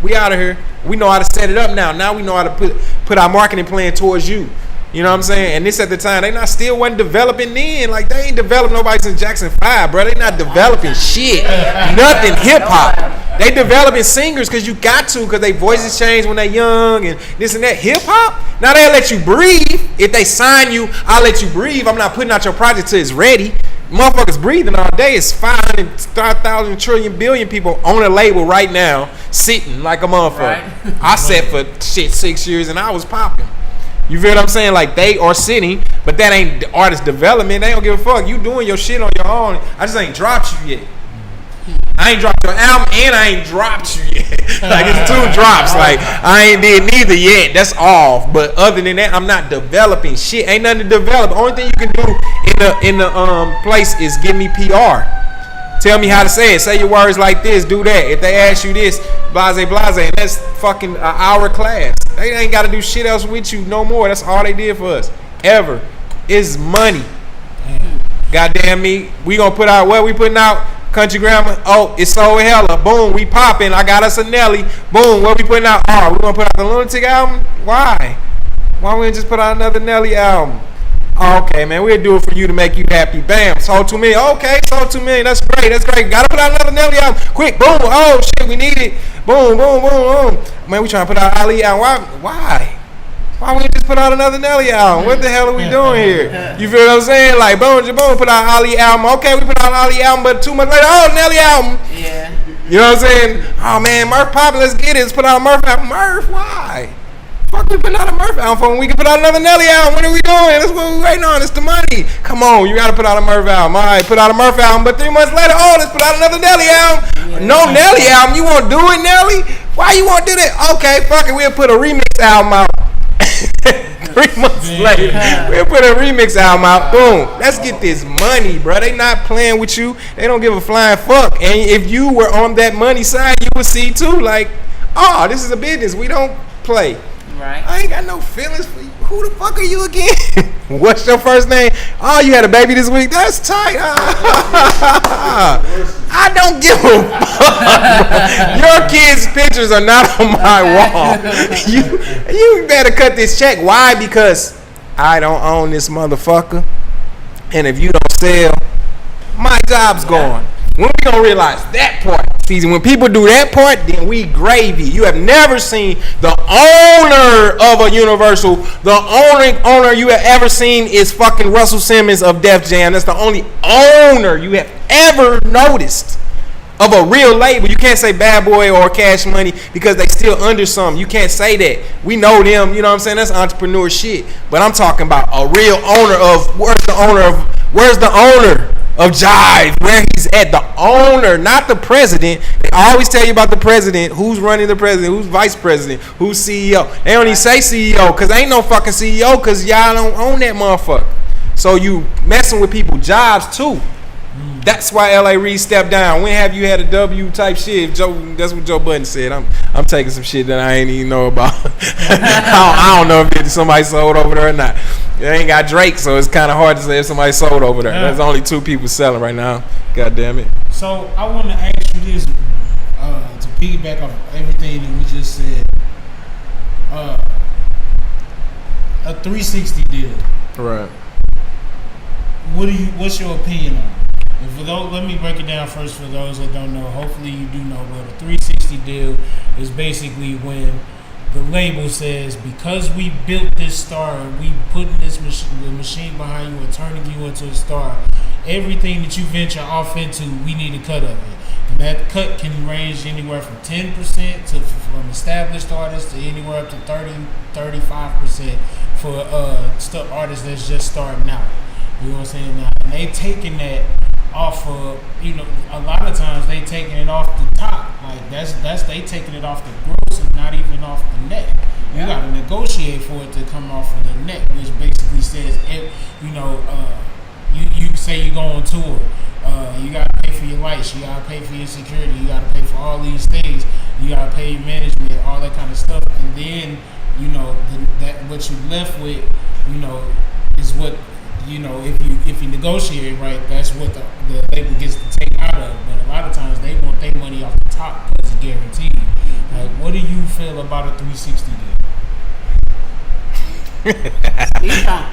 D: We out of here. We know how to set it up now. Now we know how to put our marketing plan towards you. You know what I'm saying? And this at the time, they wasn't developing then. Like, they ain't developed nobody since Jackson 5, bro. They not developing shit. Nothing hip-hop. They developing singers because you got to, because they voices change when they young and this and that. Hip-hop? Now they'll let you breathe. If they sign you, I'll let you breathe. I'm not putting out your project till it's ready. Motherfuckers breathing all day. It's 500,000 trillion billion people on a label right now, sitting like a motherfucker. Right. I sat for 6 years and I was popping. You feel what I'm saying? Like, they are sitting, but that ain't artist development. They don't give a fuck. You doing your shit on your own. I just ain't dropped you yet. I ain't dropped your album and I ain't dropped you yet. Like, it's 2 drops. Like, I ain't did neither yet. That's off. But other than that, I'm not developing shit. Ain't nothing to develop. The only thing you can do in the place is give me PR. Tell me how to say it. Say your words like this. Do that. If they ask you this, blase, and that's fucking an hour class. They ain't got to do shit else with you no more. That's all they did for us. Ever. It's money. Goddamn me. We gonna put out what we putting out? Country Grammar. Oh, it's so hella. Boom, we popping. I got us a Nelly. Boom, what we putting out? Oh, we gonna put out the Lunatic album? Why? Why we just put out another Nelly album? Oh, okay, man, we'll do it for you to make you happy. Bam, sold 2 million. Okay, sold 2 million. That's great. That's great. Gotta put out another Nelly album. Quick, boom. Oh shit, we need it. Boom, boom, boom, boom. Man, we trying to put out Ali album. Why? Why we just put out another Nelly album? What the hell are we doing here? You feel what I'm saying? Like, boom, boom, put out Ali album. Okay, we put out Ali album, but 2 months later, oh, Nelly album.
C: Yeah.
D: You know what I'm saying? Oh man, Murph poppin', let's get it. Let's put out a Murph album. Murph, why? Fuck, we put out a Murph album for when we can put out another Nelly album. What are we doing? That's what we waiting on. It's the money. Come on, you gotta put out a Murph album. All right, put out a Murph album, but 3 months later, oh, let's put out another Nelly album. Yeah. No Nelly album. You won't do it, Nelly? Why you won't do that? Okay, fuck it. We'll put a remix album out. 3 months later, we'll put a remix album out. Boom. Let's get this money, bro. They not playing with you. They don't give a flying fuck. And if you were on that money side, you would see too, like, oh, this is a business. We don't play.
C: Right.
D: I ain't got no feelings for you. Who the fuck are you again? What's your first name? Oh, you had a baby this week? That's tight. I don't give a fuck. Your kids' pictures are not on my wall. You better cut this check. Why? Because I don't own this motherfucker. And if you don't sell, my job's gone. When we gonna realize that part? See, when people do that part, then we gravy. You have never seen the owner of a Universal. The only owner you have ever seen is fucking Russell Simmons of Def Jam. That's the only owner you have ever noticed of a real label. You can't say Bad Boy or Cash Money because they still under some. You can't say that. We know them. You know what I'm saying? That's entrepreneur shit. But I'm talking about a real owner of where's the owner of Jive, where he's at, the owner, not the president. They always tell you about the president, who's running the president, who's vice president, who's CEO. They don't even say CEO, because ain't no fucking CEO, because y'all don't own that motherfucker. So you messing with people's jobs too. That's why L.A. Reid stepped down. When have you had a W type shit? That's what Joe Budden said. I'm taking some shit that I ain't even know about. I don't know if somebody sold over there or not. It ain't got Drake, so it's kind of hard to say if somebody sold over there. There's only 2 people selling right now. God damn it.
B: So I want to ask you this, to piggyback off everything that we just said. A 360 deal.
D: Right.
B: What's your opinion on it? And for those, let me break it down first for those that don't know. Hopefully you do know, but a 360 deal is basically when the label says, because we built this star, we put the machine behind you and turning you into a star, everything that you venture off into, we need a cut of it. And that cut can range anywhere from 10% to from established artists to anywhere up to 30-35% for artists that's just starting out. You know what I'm saying? Now, and they taking that off of, a lot of times they taking it off the top. Like that's they taking it off the gross and not even off the net. You gotta negotiate for it to come off of the net, which basically says, you say you go on tour, you gotta pay for your lights, you gotta pay for your security, you gotta pay for all these things, you gotta pay your management, all that kind of stuff, and then that what you left with, is what. If you negotiate right, that's what the label gets to take out of it. But a lot of times they want their money off the top because it's guaranteed. Like, what do you feel about a 360 deal?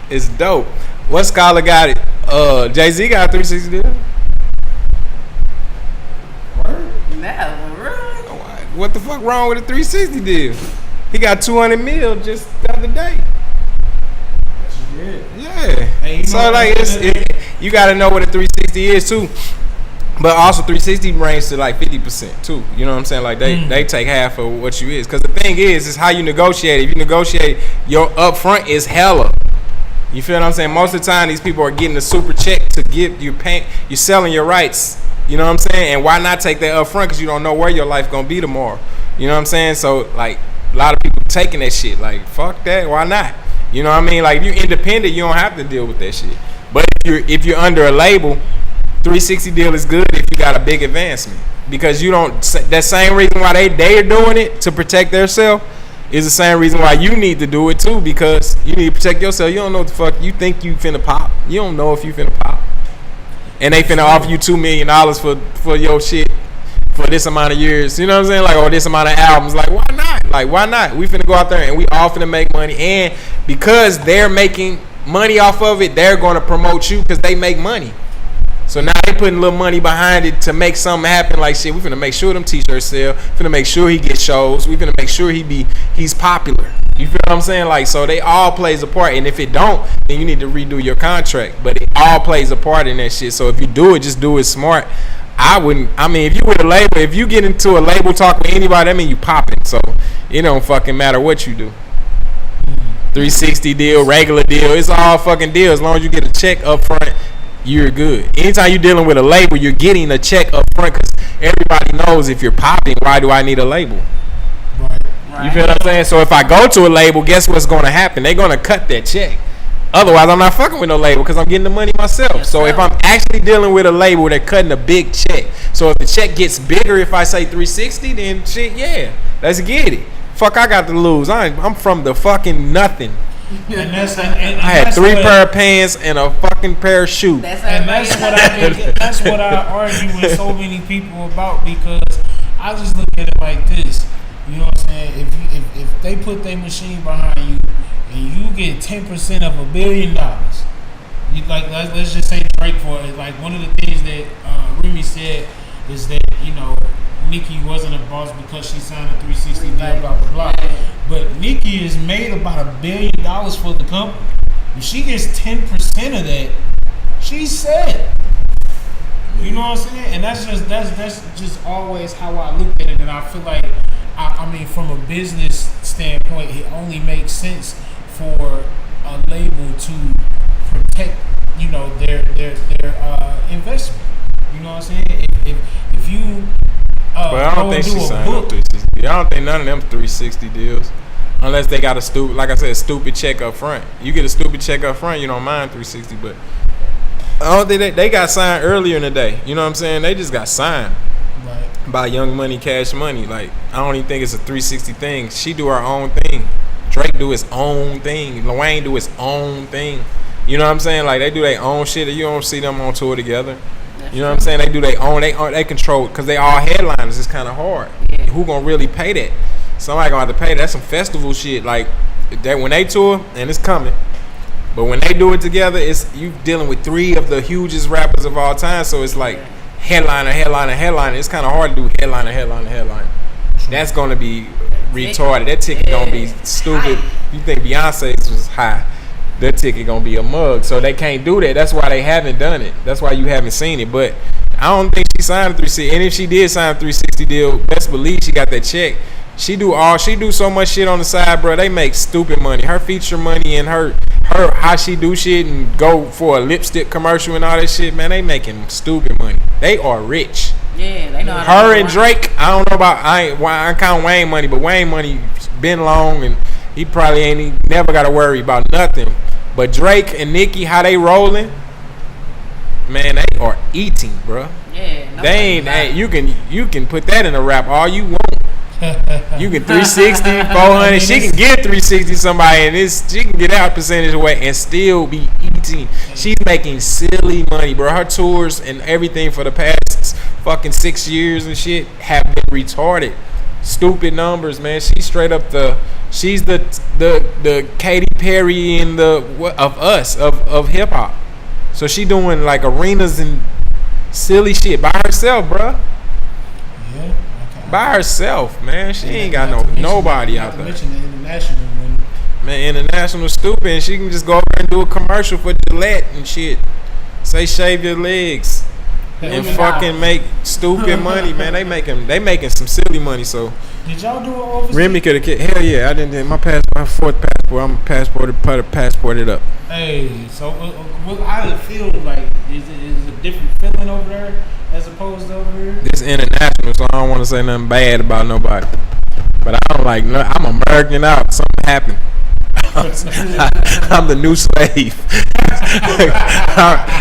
D: It's dope. What scholar got it? Jay-Z got a 360 deal?
C: No,
D: what the fuck wrong with a 360 deal? He got 200 mil just the other day. Yeah. Hey, so like you gotta know what a 360 is too. But also 360 range to like 50% too. You know what I'm saying? Like they take half of what you is. Cause the thing is how you negotiate. If you negotiate, your upfront is hella. You feel what I'm saying? Most of the time these people are getting a super check to give you paying. You're selling your rights. You know what I'm saying? And why not take that upfront? Cause you don't know where your life gonna be tomorrow. You know what I'm saying? So like a lot of people taking that shit. Like fuck that. Why not? You know what I mean? Like if you're independent, you don't have to deal with that shit. But if you're under a label, 360 deal is good if you got a big advancement, because you don't. That same reason why they are doing it to protect themselves is the same reason why you need to do it too, because you need to protect yourself. You don't know what the fuck you think you finna pop. You don't know if you finna pop. and they finna offer you $2 million for your shit for this amount of years. You know what I'm saying? Like, or this amount of albums. Like, why not? Like, why not? We finna go out there and we all finna make money. And because they're making money off of it, they're gonna promote you because they make money. So now they putting a little money behind it to make something happen. Like, shit, we finna make sure them t-shirts sell. Finna make sure he gets shows. We finna make sure he's popular. You feel what I'm saying? Like, so they all plays a part. And if it don't, then you need to redo your contract. But it all plays a part in that shit. So if you do it, just do it smart. If you with a label, if you get into a label talk with anybody, that mean you popping. So it don't fucking matter what you do. 360 deal, regular deal, it's all fucking deal. As long as you get a check up front, you're good. Anytime you're dealing with a label, you're getting a check up front because everybody knows if you're popping, why do I need a label? Right. You feel what I'm saying? So if I go to a label, guess what's going to happen? They're going to cut that check. Otherwise, I'm not fucking with no label because I'm getting the money myself.
C: Yes,
D: so if I'm actually dealing with a label, they're cutting a big check. So if the check gets bigger, if I say 360, then shit, yeah, let's get it. Fuck, I got to lose. I'm from the fucking nothing.
B: And
D: I had 3 pair of pants and a fucking pair of shoes.
B: That's what I argue with so many people about, because I just look at it like this. You know what I'm saying? If they put their machine behind you and you get 10% of $1 billion, you like let's just say Drake for it. Like, one of the things that Remy said is that, you know, Nicki wasn't a boss because she signed a 360 deal, blah blah blah. But Nicki has made about $1 billion for the company. If she gets 10% of that, she's set. You know what I'm saying? And that's just always how I look at it. And I feel like, I mean, from a business standpoint, it only makes sense for a label to protect, you know, their investment. You know what I'm saying? If you
D: but I don't think she signed up 360. I don't think none of them 360 deals, unless they got a stupid, like I said, stupid check up front. You get a stupid check up front, you don't mind 360. But I don't think they got signed earlier in the day. You know what I'm saying? They just got signed by Young Money, Cash Money. Like, I don't even think it's a 360 thing. She do her own thing. Drake do his own thing. Lil Wayne do his own thing. You know what I'm saying? Like, they do their own shit. You don't see them on tour together. You know what I'm saying? They do their own. They control it because they all headliners. It's kind of hard. Yeah. Who gonna really pay that? Somebody gonna have to pay that. That's some festival shit. Like that when they tour, and it's coming. But when they do it together, it's you dealing with 3 of the hugest rappers of all time. So it's like headliner. It's kind of hard to do headliner. That's gonna be retarded. That ticket gonna be stupid. You think Beyonce's was high? That ticket gonna be a mug, so they can't do that. That's why they haven't done it. That's why you haven't seen it. But I don't think she signed a 360. And if she did sign a 360 deal, best believe she got that check. She do so much shit on the side, bro. They make stupid money. Her feature money and her how she do shit and go for a lipstick commercial and all that shit, man. They making stupid money. They are rich.
C: Yeah, they know how to
D: her and Drake. I don't know about. I count Wayne money, but Wayne money been long and he probably he never got to worry about nothing. But Drake and Nicki, how they rolling, man, they are eating, bro. Yeah, they ain't. Hey, you can put that in a rap all you want. You can 360, 400. She can get 360 somebody, and she can get out percentage away and still be eating. She's making silly money, bro. Her tours and everything for the past fucking 6 years and shit have been retarded. Stupid numbers, man. She's straight up she's the Katy Perry and of hip hop. So she doing like arenas and silly shit by herself, bro. Yeah, okay. By herself, man. She ain't got nobody out there.
B: Mention the international one.
D: Man, international stupid. And she can just go over and do a commercial for Gillette and shit. Say shave your legs. And fucking make stupid money, man. They making some silly money. So
B: did y'all do it overseas?
D: Remy could have. Hell yeah, I didn't. My 4th passport. I'm passported up.
B: Hey, so how does it feel like? Is it a different feeling over there as opposed to over here?
D: This international, so I don't want to say nothing bad about nobody. But I don't like. I'm American out. Something happened. I'm the new slave.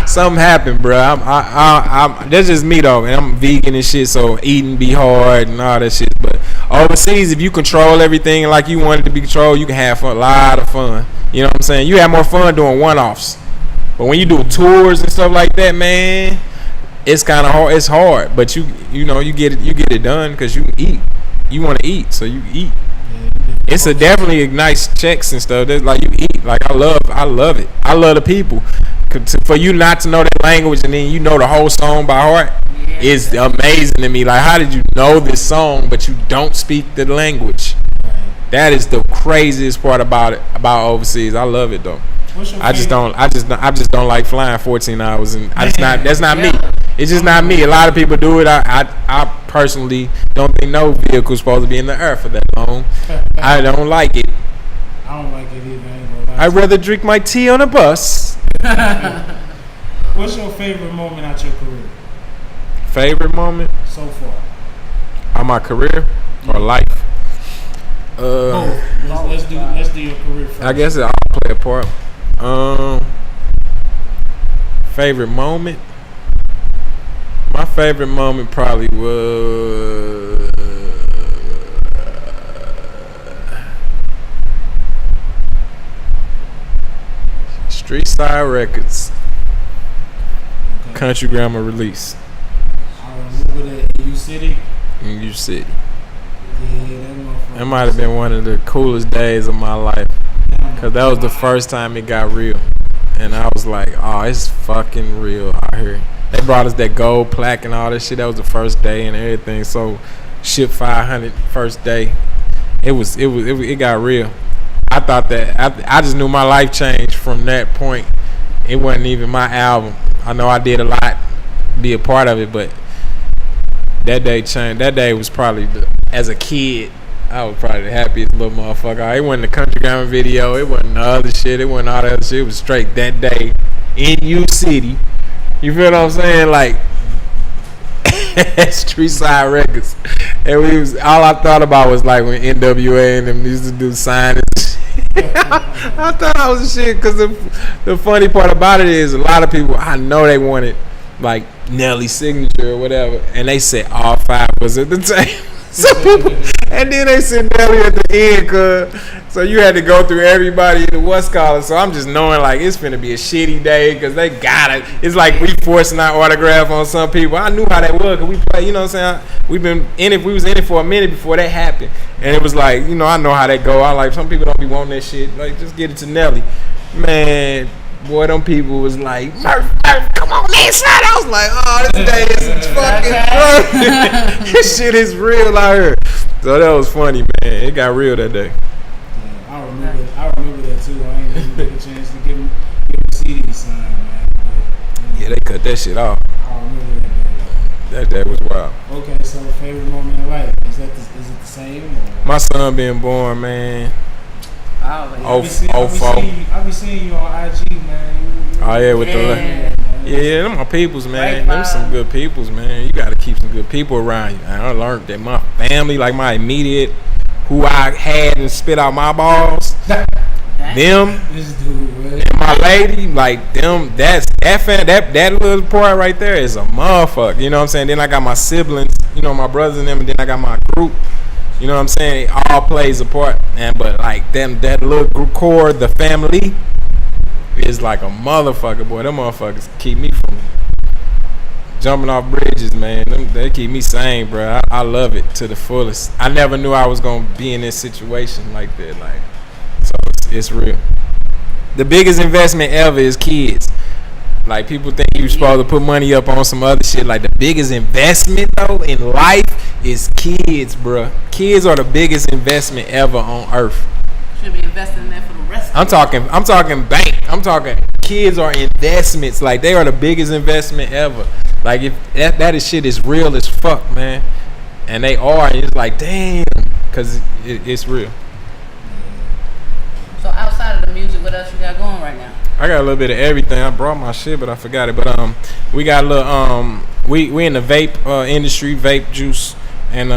D: Something happened, bro. I'm that's just me though, and I'm vegan and shit, so eating be hard and all that shit. But overseas, if you control everything like you want it to be controlled, you can have a lot of fun. You know what I'm saying? You have more fun doing one-offs. But when you do tours and stuff like that, man, it's kind of hard. It's hard, but you know you get it done because you eat. You want to eat, so you eat. It's a definitely nice checks and stuff. There's like you eat. Like I love it. I love the people. For you not to know that language and then you know the whole song by heart is amazing to me. Like how did you know this song but you don't speak the language? That is the craziest part about overseas. I love it though. I just don't like flying 14 hours and that's not me. It's just not me. A lot of people do it. I personally don't think no vehicle's supposed to be in the air for that long. I don't like it.
B: I don't like it either.
D: I'd rather drink my tea on a bus.
B: What's your favorite moment out your career?
D: Favorite moment?
B: So far.
D: On my career or life?
B: Let's do your career first.
D: I guess I'll play a part. Favorite moment? My favorite moment probably was Street Side Records Country Grammar release.
B: I remember that in U-City.
D: In U-City.
B: Yeah,
D: that might have been one of the coolest days of my life. Because that was the first time it got real. And I was like, oh, it's fucking real out here. They brought us that gold plaque and all that shit. That was the first day and everything. So, ship 500 first day. It got real. I thought that I just knew my life changed from that point. It wasn't even my album. I know I did a lot, be a part of it, but that day changed. That day was probably as a kid, I was probably the happiest little motherfucker. It wasn't the country grammar video. It wasn't the other shit. It wasn't all the other shit. It was straight that day in U-City. You feel what I'm saying? Like Street Side Records. And all I thought about was like when NWA and them used to do signings. I thought I was shit because the funny part about it is a lot of people, I know they wanted like Nelly signature or whatever, and they said all 5 was at the table. Some people, and then they said Nelly at the end, cause so you had to go through everybody in the West College. So I'm just knowing like it's finna be a shitty day, cause they got it. It's like we forcing our autograph on some people. I knew how that was, cause we play. You know what I'm saying? We've been in it. We was in it for a minute before that happened, and it was like, you know, I know how that go. I like some people don't be wanting that shit. Like just get it to Nelly, man. Boy, them people was like, Murph, come on inside. I was like, oh, this day is fucking fun. This shit is real out here. So that was funny, man. It got real that day.
B: Yeah, I remember that too. I ain't even get a chance to give him a CD signed, man. But,
D: yeah, they cut that shit off.
B: I remember that day.
D: That day was wild.
B: Okay, so favorite moment in life, is it the same? Or?
D: My son being born, man.
B: I be seeing you on IG, man.
D: Oh yeah, with yeah, them my peoples, man. Them some good peoples, man. You gotta keep some good people around you. And I learned that my family, like my immediate, who I had and spit out my balls, them, and my lady, like them. That little part right there is a motherfucker. You know what I'm saying? Then I got my siblings, you know, my brothers and them, and then I got my group. You know what I'm saying? It all plays a part, man. But like that little group core, the family, is like a motherfucker, boy. Them motherfuckers keep me from jumping off bridges, man. They keep me sane, bro. I love it to the fullest. I never knew I was gonna be in this situation like that. Like, so it's real. The biggest investment ever is kids. Like, people think you're supposed to put money up on some other shit. Like, the biggest investment, though, in life is kids, bruh. Kids are the biggest investment ever on earth.
C: Should be investing in that for the rest of
D: I'm talking bank. I'm talking kids are investments. Like, they are the biggest investment ever. Like, if that shit is real as fuck, man. And they are. And it's like, damn. Because it's real.
C: So, outside of the music, what else you got going right now?
D: I got a little bit of everything. I brought my shit, but I forgot it. But we got a little we in the vape industry, vape juice, and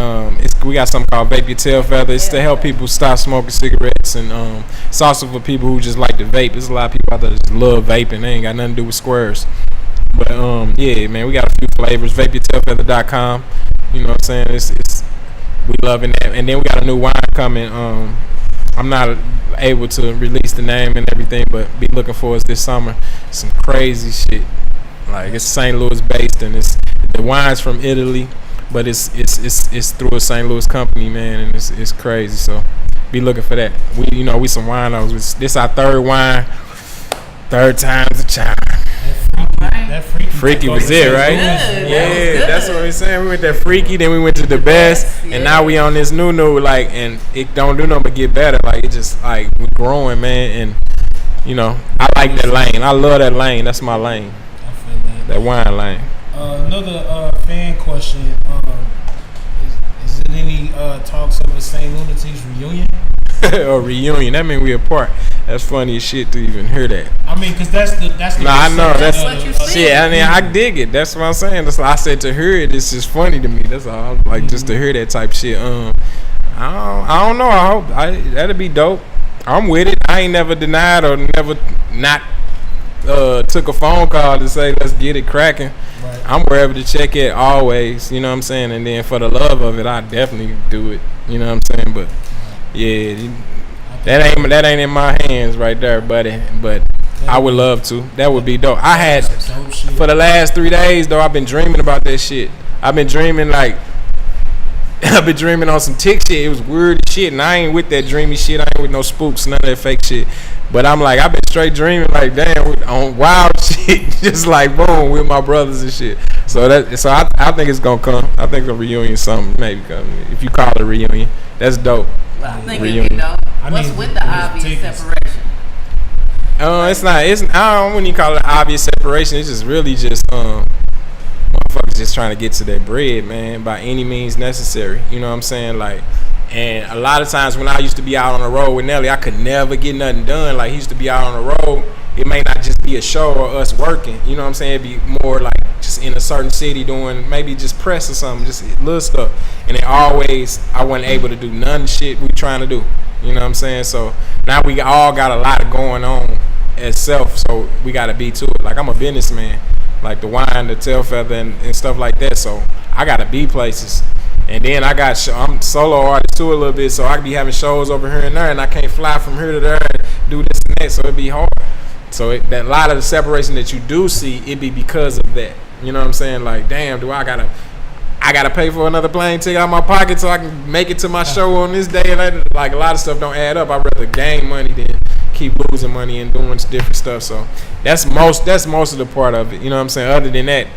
D: we got something called Vape Your Tail Feather. It's to help people stop smoking cigarettes, and it's also for people who just like to vape. There's a lot of people out there that just love vaping. They ain't got nothing to do with squares. But yeah, man, we got a few flavors. VapeYourTailFeather.com. You know what I'm saying? It's we loving that. And then we got a new wine coming. I'm not able to release the name and everything, but be looking for us this summer. Some crazy shit. Like it's St. Louis based, and the wine's from Italy, but it's through a St. Louis company, man, and it's crazy. So be looking for that. We some winos. This our third wine, third time's a charm.
B: That freaky
D: was it, right? Yeah, that's what we're saying. We went that freaky, then we went to the best, and now we on this new like, and it don't do nothing but get better. Like it just like we're growing, man, and I like that lane. I love that lane. That's my lane.
B: I feel
D: that wine lane.
B: Another fan question: Is there any talks of a St. Lunatics reunion?
D: Or reunion? That mean we apart. That's funny as shit to even hear that.
B: I mean, cause that's the.
D: Nah, I know that's
C: what you
D: shit. I mean, I dig it. That's what I'm saying. That's why I said to hear it. It's just funny to me. That's all. Like just to hear that type shit. I don't know. I hope that'd be dope. I'm with it. I ain't never denied or never not took a phone call to say let's get it cracking.
B: Right.
D: I'm wherever to check it always. You know what I'm saying. And then for the love of it, I definitely do it. You know what I'm saying. But yeah. That ain't in my hands right there, buddy. But I would love to. That would be dope. I had for the last 3 days though. I've been dreaming about that shit. I've been dreaming on some tick shit. It was weird as shit, and I ain't with that dreamy shit. I ain't with no spooks, none of that fake shit. But I'm like, I've been straight dreaming like damn on wild shit, just like boom with my brothers and shit. So I think it's gonna come. I think a reunion something maybe come. If you call it a reunion, that's dope.
C: I think it'd be dope. What's with the obvious separation?
D: It's not. I don't when you call it obvious separation. It's just really just motherfuckers just trying to get to that bread, man, by any means necessary. You know what I'm saying? Like, and a lot of times when I used to be out on the road with Nelly, I could never get nothing done. Like he used to be out on the road. It may not just be a show or us working. You know what I'm saying? It'd be more like just in a certain city doing maybe just press or something, just little stuff. And I wasn't able to do none shit we trying to do. You know what I'm saying? So now we all got a lot going on as self, so we got to be to it. Like I'm a businessman, like the wine, the tail feather, and stuff like that. So I got to be places. And then I'm solo artist too a little bit, so I be having shows over here and there, and I can't fly from here to there and do this and that, so it'd be hard. So that a lot of the separation that you do see, it be because of that. You know what I'm saying? Like, damn, I gotta pay for another plane ticket out of my pocket so I can make it to my show on this day. And like a lot of stuff don't add up. I'd rather gain money than keep losing money and doing different stuff. So that's most of the part of it. You know what I'm saying? Other than that,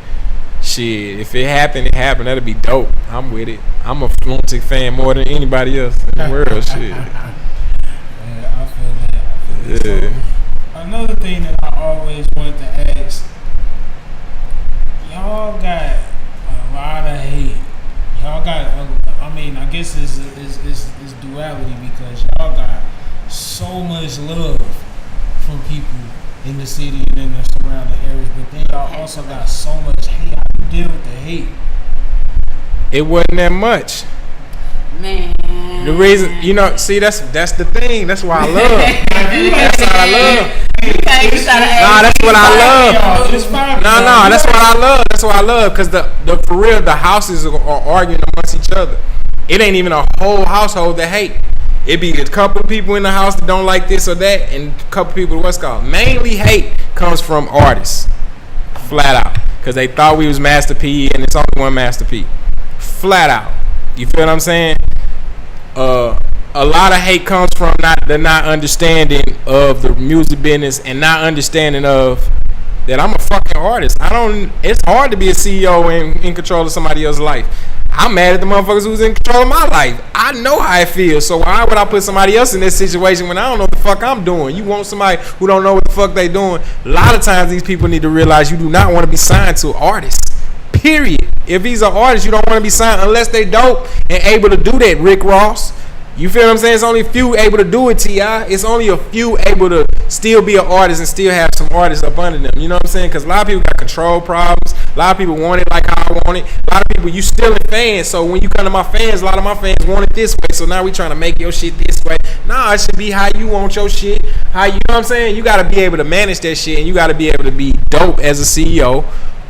D: shit, if it happened, it happened. That'd be dope. I'm with it. I'm a Lunatic fan more than anybody else in the world. Shit.
B: Yeah, I feel that.
D: Yeah.
B: So, another thing that I always wanted to ask, y'all got a lot of hate. Y'all got, I guess it's duality because y'all got so much love from people in the city and in the surrounding areas, but then y'all also got so much hate. How do you deal with the hate?
D: It wasn't that much.
C: Man.
D: The reason, see, that's the thing. That's why I love. That's what I love. That's what I love. No, that's what I love. That's what I love. Because for real, the houses are arguing amongst each other. It ain't even a whole household that hate. It be a couple people in the house that don't like this or that, and a couple people what's called. Mainly hate comes from artists. Flat out. Because they thought we was Master P, and it's only one Master P. Flat out. You feel what I'm saying? A lot of hate comes from the not understanding of the music business and not understanding of that I'm a fucking artist. It's hard to be a CEO and in control of somebody else's life. I'm mad at the motherfuckers who's in control of my life. I know how it feels. So why would I put somebody else in this situation when I don't know what the fuck I'm doing? You want somebody who don't know what the fuck they doing. A lot of times these people need to realize you do not want to be signed to artists. Period. If he's an artist, you don't want to be signed unless they dope and able to do that, Rick Ross. You feel what I'm saying? It's only a few able to do it, T.I. It's only a few able to still be an artist and still have some artists up under them. You know what I'm saying? Because a lot of people got control problems. A lot of people want it like how I want it. A lot of people, you still a fan. So when you come to my fans, a lot of my fans want it this way. So now we trying to make your shit this way. Nah, it should be how you want your shit. How you know what I'm saying? You got to be able to manage that shit, and you got to be able to be dope as a CEO.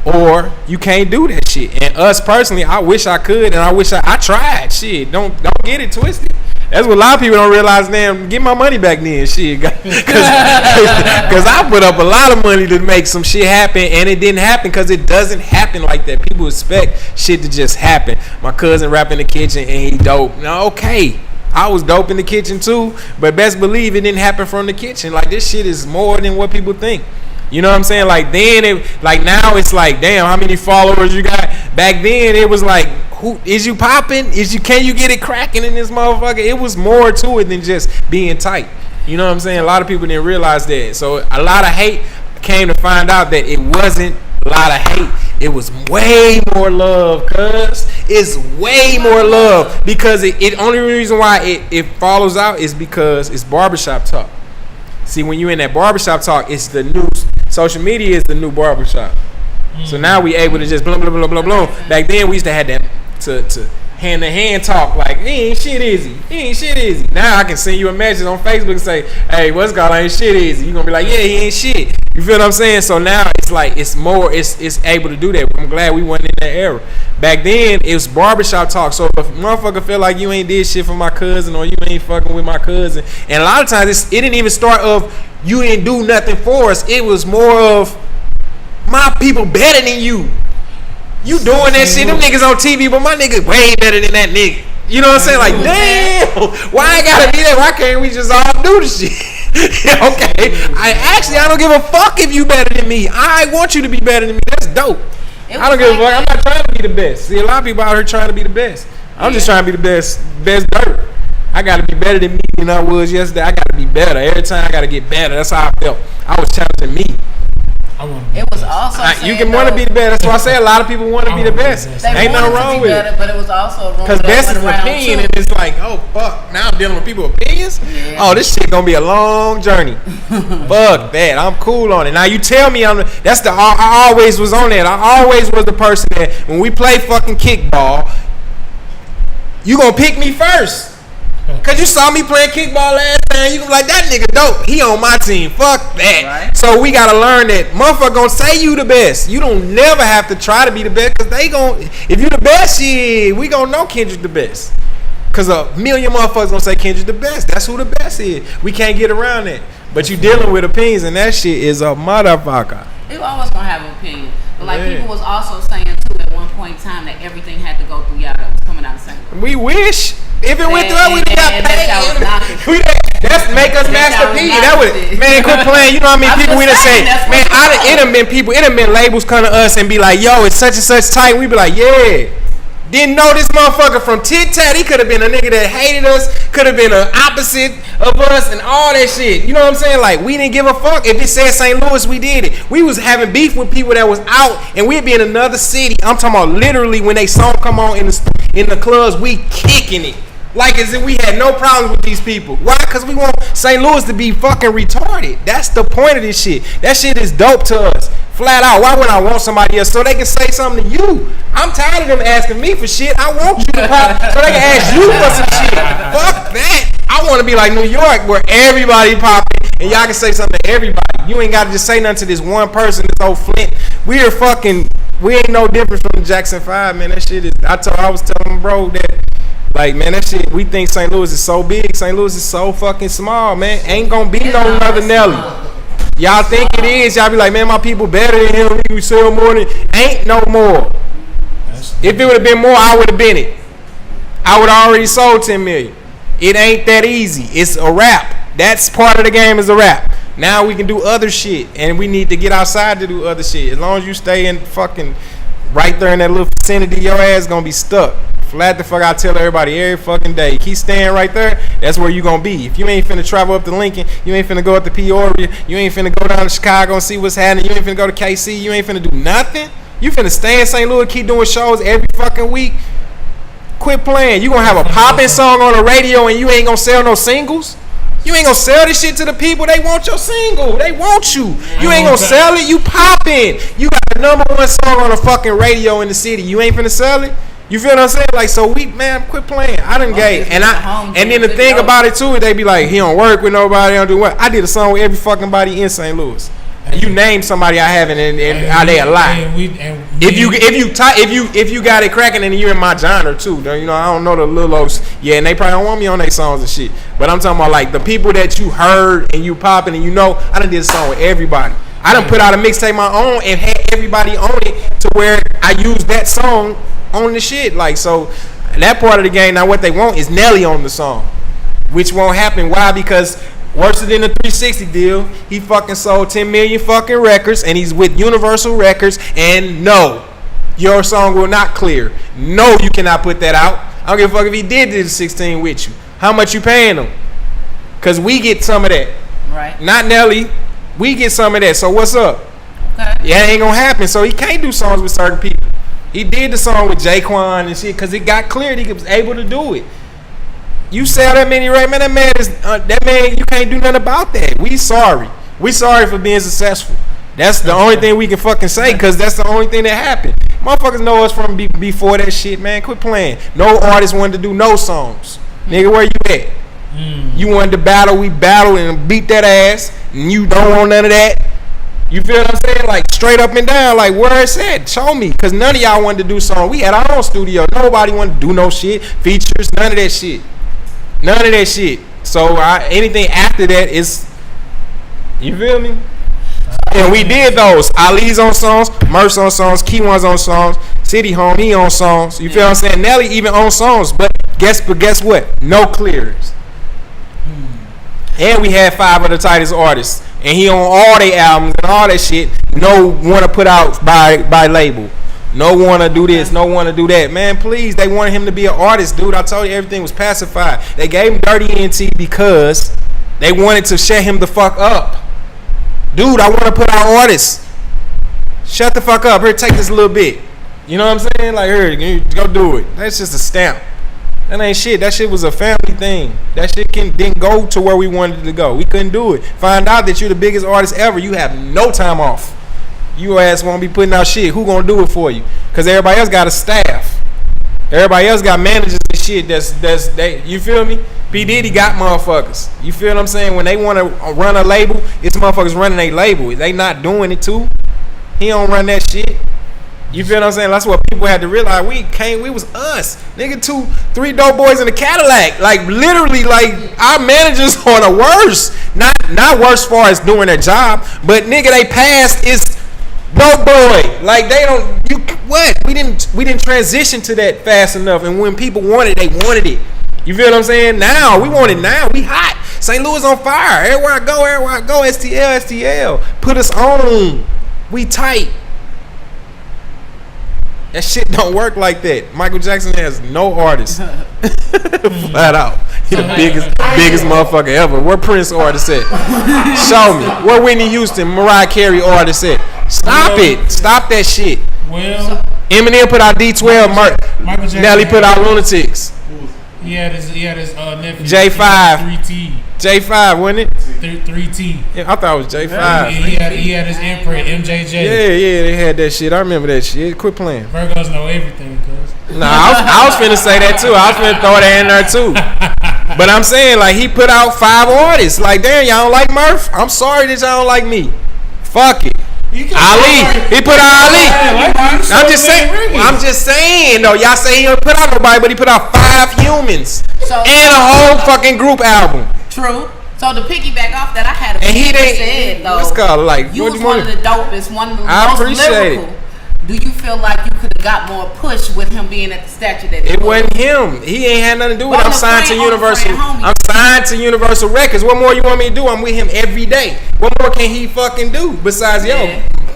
D: Or you can't do that shit. And us personally, I wish I could, and I wish I tried. Shit, don't get it twisted. That's what a lot of people don't realize. Damn, get my money back then, shit. Because I put up a lot of money to make some shit happen, and it didn't happen because it doesn't happen like that. People expect shit to just happen. My cousin rap in the kitchen and he dope. No, okay. I was dope in the kitchen too, but best believe it didn't happen from the kitchen. Like, this shit is more than what people think. You know what I'm saying? Like, then like now it's like, damn, how many followers you got? Back then it was like, who is you popping? Can you get it cracking in this motherfucker? It was more to it than just being tight. You know what I'm saying? A lot of people didn't realize that. So a lot of hate came to find out that it wasn't a lot of hate. It was way more love, cuz. It's way more love. Because it only reason why it follows out is because it's barbershop talk. See, when you're in that barbershop talk, it's the new social media is the new barbershop. So now we able to just blah blah blah blah blah. Back then we used to have that to hand to hand talk, like, he ain't shit easy. Now I can send you a message on Facebook and say, hey, what's going on? Ain't shit easy. You gonna be like, yeah, he ain't shit. You feel what I'm saying? So now it's like it's able to do that. I'm glad we weren't in that era. Back then it was barbershop talk. So if a motherfucker feel like you ain't did shit for my cousin or you ain't fucking with my cousin, and a lot of times it didn't even start of you didn't do nothing for us. It was more of my people better than you. You doing that shit, them niggas on TV, but my nigga way better than that nigga. You know what I'm saying? Like, damn, why I gotta be there? Why can't we just all do the shit? Okay, I don't give a fuck if you better than me. I want you to be better than me. That's dope. I don't give a fuck. I'm not trying to be the best. See, a lot of people out here trying to be the best. I'm just trying to be the best dirt. I gotta be better than me than I was yesterday. I gotta be better. Every time I gotta get better. That's how I felt. I was challenging me.
C: It was also
D: you can want to be the best. That's why I say a lot of people want to be the best. Ain't nothing wrong with it.
C: But it was also wrong.
D: Because best is an opinion, and it's like, oh fuck, now I'm dealing with people's opinions. Yeah. Oh, this shit gonna be a long journey. Fuck that. I'm cool on it. Now you tell me I always was on that. I always was the person that when we play fucking kickball, you gonna pick me first. Cause you saw me playing kickball last time, you gonna be like, that nigga dope. He on my team. Fuck that. Right. So we gotta learn that motherfucker gonna say you the best. You don't never have to try to be the best, cause they gon' if you the best, shit, we gonna know Kendrick the best. Cause a million motherfuckers gonna say Kendrick the best. That's who the best is. We can't get around that. But you dealing with opinions, and that shit is a motherfucker.
C: You always gonna have an opinion. But like people was also saying too at one point in time that everything had to go through y'all that was coming out the same.
D: We wish. If it went through, we got paid. That's make us Master P. That was man. Quit playing. You know what I mean? People we done say, man. It done been people. It done been labels come to us and be like, yo, it's such and such tight. We be like, yeah. Didn't know this motherfucker from Tit Tat. He could have been a nigga that hated us. Could have been an opposite of us and all that shit. You know what I'm saying? Like, we didn't give a fuck. If it said St. Louis, we did it. We was having beef with people that was out, and we'd be in another city. I'm talking about literally when they song come on in the clubs, we kicking it. Like as if we had no problems with these people. Why? Because we want St. Louis to be fucking retarded. That's the point of this shit. That shit is dope to us. Flat out. Why would I want somebody else? So they can say something to you. I'm tired of them asking me for shit. I want you to pop so they can ask you for some shit. Fuck that. I want to be like New York where everybody popping and y'all can say something to everybody. You ain't got to just say nothing to this one person, this old Flint. We ain't no different from Jackson 5, man. That shit is, I was telling my bro that, like, man, that shit, we think St. Louis is so big. St. Louis is so fucking small, man. Ain't gonna be no another Nelly. Y'all think it is. Y'all be like, man, my people better than him. We sell more than, ain't no more. If it would have been more, I would have been it. I would have already sold 10 million. It ain't that easy. It's a rap. That's part of the game is a rap. Now we can do other shit, and we need to get outside to do other shit. As long as you stay in fucking right there in that little vicinity, your ass gonna be stuck. Flat the fuck, I tell everybody every fucking day. Keep staying right there. That's where you gonna be. If you ain't finna travel up to Lincoln, you ain't finna go up to Peoria, you ain't finna go down to Chicago and see what's happening, you ain't finna go to KC, you ain't finna do nothing. You finna stay in St. Louis, keep doing shows every fucking week. Quit playing. You gonna have a popping song on the radio and you ain't gonna sell no singles? You ain't gonna sell this shit to the people. They want your single. They want you. You ain't gonna sell it. You popping. You got the #1 song on the fucking radio in the city. You ain't finna sell it. You feel what I'm saying? Like, so man, quit playing. I done gave. And then the thing about it too, they be like, he don't work with nobody, he don't do what. I did a song with every fucking body in St. Louis. You name somebody I haven't, and are they a lie? If you got it cracking and you're in my genre too, you know I don't know the Lil Oaks, and they probably don't want me on their songs and shit. But I'm talking about like the people that you heard and you popping and you know. I done did a song with everybody. I done put out a mixtape my own and had everybody on it to where I used that song on the shit. Like so, that part of the game. Now what they want is Nelly on the song, which won't happen. Why? Because worse than the 360 deal, he fucking sold 10 million fucking records, and he's with Universal Records. And no, your song will not clear. No, you cannot put that out. I don't give a fuck if he did the 16 with you. How much you paying him? Cause we get some of that.
C: Right.
D: Not Nelly. We get some of that. So what's up?
C: Okay.
D: Yeah, it ain't gonna happen. So he can't do songs with certain people. He did the song with Jaquan and shit because it got cleared. He was able to do it. You sell that many right, man. That man. You can't do nothing about that. We sorry. We sorry for being successful. That's the only thing we can fucking say because that's the only thing that happened. Motherfuckers know us from before that shit, man. Quit playing. No artist wanted to do no songs. Nigga, where you at? You wanted to battle. We battled and beat that ass. And you don't want none of that. You feel what I'm saying? Like straight up and down. Like where it's at. Show me. Because none of y'all wanted to do songs. We had our own studio. Nobody wanted to do no shit. Features. None of that shit. None of that shit. So anything after that is, you feel me? And we did those. Ali's on songs, Murph's on songs, Key One's on songs, City Home, he on songs. You feel what I'm saying? Nelly even on songs, but guess what? No clearance. And we had 5 of the tightest artists, and he on all their albums and all that shit. No want to put out by label. No want to do this, no want to do that. Man, please, they wanted him to be an artist, dude. I told you everything was pacified. They gave him Dirty ENT because they wanted to shut him the fuck up. Dude, I want to put out artists. Shut the fuck up. Here, take this a little bit. You know what I'm saying? Like, here, go do it. That's just a stamp. That ain't shit. That shit was a family thing. That shit didn't go to where we wanted it to go. We couldn't do it. Find out that you're the biggest artist ever. You have no time off. You ass won't be putting out shit. Who gonna do it for you? Because everybody else got a staff. Everybody else got managers and shit. They. You feel me? P Diddy got motherfuckers. You feel what I'm saying? When they want to run a label, it's motherfuckers running a label. They not doing it too. He don't run that shit. You feel what I'm saying? That's what people had to realize. We was us. Nigga, 2-3 dope boys in a Cadillac. Like literally, like our managers are the worst. Not worse far as doing their job, but nigga, they past is dope boy. Like they don't. We didn't transition to that fast enough. And when people wanted, they wanted it. You feel what I'm saying? Now we want it now. We hot. St. Louis on fire. Everywhere I go. STL. Put us on. We tight. That shit don't work like that. Michael Jackson has no artist. Flat out. He the biggest motherfucker ever. Where Prince artist at? Show me. Where Whitney Houston, Mariah Carey artist at? Stop it. Stop that shit.
B: Well,
D: Eminem put out D12. Nelly put out Lunatics.
B: He had his nephew.
D: J5.
B: 3T.
D: J5, wasn't it?
B: 3T.
D: Yeah, I thought it was J5.
B: He had his imprint, MJJ.
D: Yeah, they had that shit. I remember that shit. Quit playing.
B: Virgos know everything, cuz.
D: Nah, I was finna say that too. I was finna throw that in there too. But I'm saying, like, he put out 5 artists. Like, damn, y'all don't like Murph? I'm sorry that y'all don't like me. Fuck it. Ali, he put out Ali. I'm just saying though. Y'all say he don't put out nobody, but he put out 5 humans and a whole fucking group album.
C: True. So to piggyback off that, I had a
D: and he
C: said though.
D: What's called like
C: you was one of the dopest, one of the
D: I
C: most
D: appreciate
C: lyrical.
D: it.
C: Do you feel like you could have got more push with him being at the stature that
D: it wasn't him? He ain't had nothing to do with it. I'm signed to Universal. I'm signed to Universal Records. What more you want me to do? I'm with him every day. What more can he fucking do besides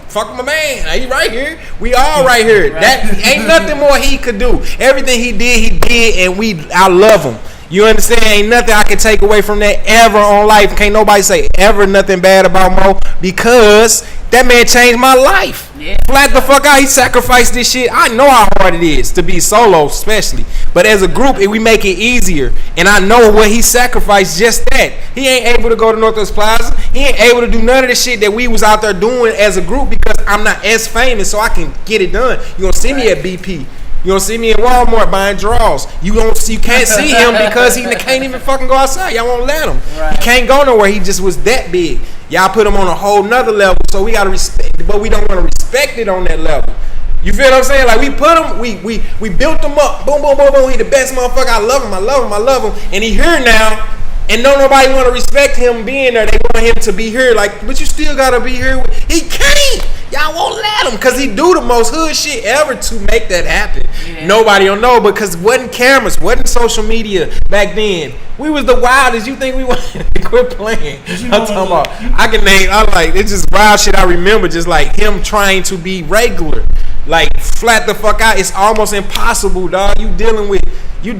D: fuck my man? He right here. We all right here. Right. That ain't nothing more he could do. Everything he did, and I love him. You understand? Ain't nothing I can take away from that ever on life. Can't nobody say ever nothing bad about Mo because that man changed my life. Yeah. Flat the fuck out. He sacrificed this shit. I know how hard it is to be solo, especially. But as a group, we make it easier. And I know what he sacrificed, just that. He ain't able to go to Northwest Plaza. He ain't able to do none of the shit that we was out there doing as a group because I'm not as famous, so I can get it done. You gonna see me at BP. You gonna see me in Walmart buying drawers. You can't see him because he can't even fucking go outside. Y'all won't let him.
C: Right.
D: He can't go nowhere. He just was that big. Y'all put him on a whole nother level. So we gotta respect it, but we don't want to respect it on that level. You feel what I'm saying? Like we put him, we built him up. Boom, boom, boom, boom. He the best motherfucker. I love him. I love him. I love him. And he here now. And don't nobody want to respect him being there. They want him to be here. Like, but you still gotta be here. He can't. Y'all won't let him because he do the most hood shit ever to make that happen. Yeah. Nobody don't know because wasn't cameras, wasn't social media back then. We was the wildest. You think we wanted to quit playing? I'm talking about. I can name. I like it's just wild shit. I remember just like him trying to be regular, like flat the fuck out. It's almost impossible, dog. You dealing with. You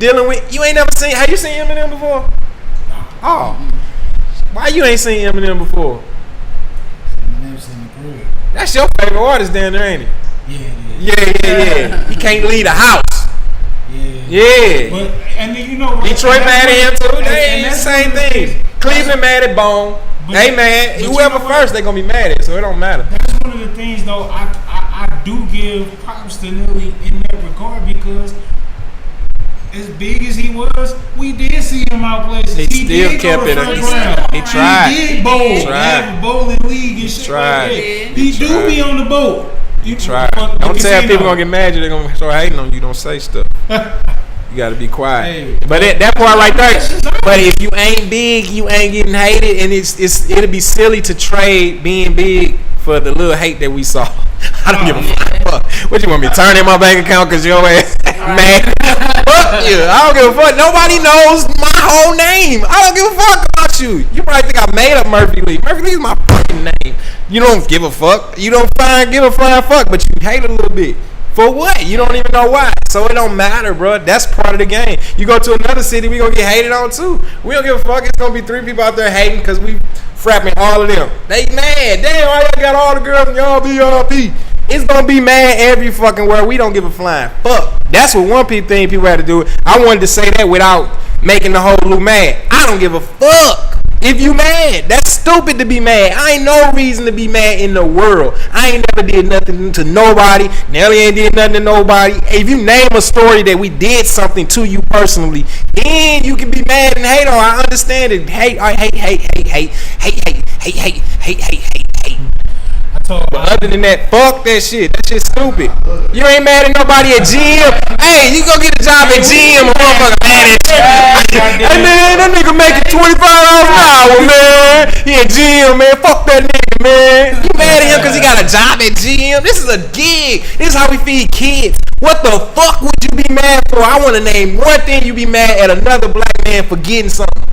D: ain't never seen. Have you seen Eminem before? Oh, why you ain't seen Eminem before?
B: Eminem's in the crib.
D: That's your favorite artist down there, ain't it? Yeah. He can't leave the house. Yeah.
B: But and then, you know,
D: Detroit mad at him too. They ain't the same thing. Cleveland mad at Bone. They mad. Whoever first, they gonna be mad at. So it don't matter.
B: That's one of the things, though. I do give props to Nelly in that regard because. As big as he was, we did see him out places. He
D: still
B: did
D: kept it. He tried.
B: He did bowl. He had a bowling league and shit like that. He do be on the boat.
D: You try. Don't tell people gonna get mad. They're gonna start hating on you. Don't say stuff. You gotta be quiet. Hey, but that part right there. But if you ain't big, you ain't getting hated, and it'll be silly to trade being big for the little hate that we saw. I don't give a fuck. What you want me to turn in my bank account because your ass mad? Fuck you. I don't give a fuck. Nobody knows my whole name. I don't give a fuck about you. You probably think I made up Murphy Lee. Murphy Lee is my fucking name. You don't give a fuck. You don't give a flying fuck, but you hate it a little bit. For what? You don't even know why. So it don't matter, bro. That's part of the game. You go to another city, we gonna get hated on too. We don't give a fuck. It's gonna be 3 people out there hating because we frapping all of them. They mad. Damn, why y'all got all the girls in y'all VIP? It's gonna be mad every fucking word. We don't give a flying fuck. That's what one thing people had to do. I wanted to say that without making the whole loop mad. I don't give a fuck. If you mad, that's stupid to be mad. I ain't no reason to be mad in the world. I ain't never did nothing to nobody. Nelly ain't did nothing to nobody. If you name a story that we did something to you personally, then you can be mad and hate on. I understand it. Hate. But other than that, fuck that shit. That shit's stupid. You ain't mad at nobody at gym. Hey, you go get a job at gym, a motherfucker mad at you. Hey man, that nigga making $25 an hour, man. He at gym, man. Fuck that nigga, man. You mad at him because he got a job at gym? This is a gig. This is how we feed kids. What the fuck would you be mad for? I want to name one thing you be mad at another black man for getting something.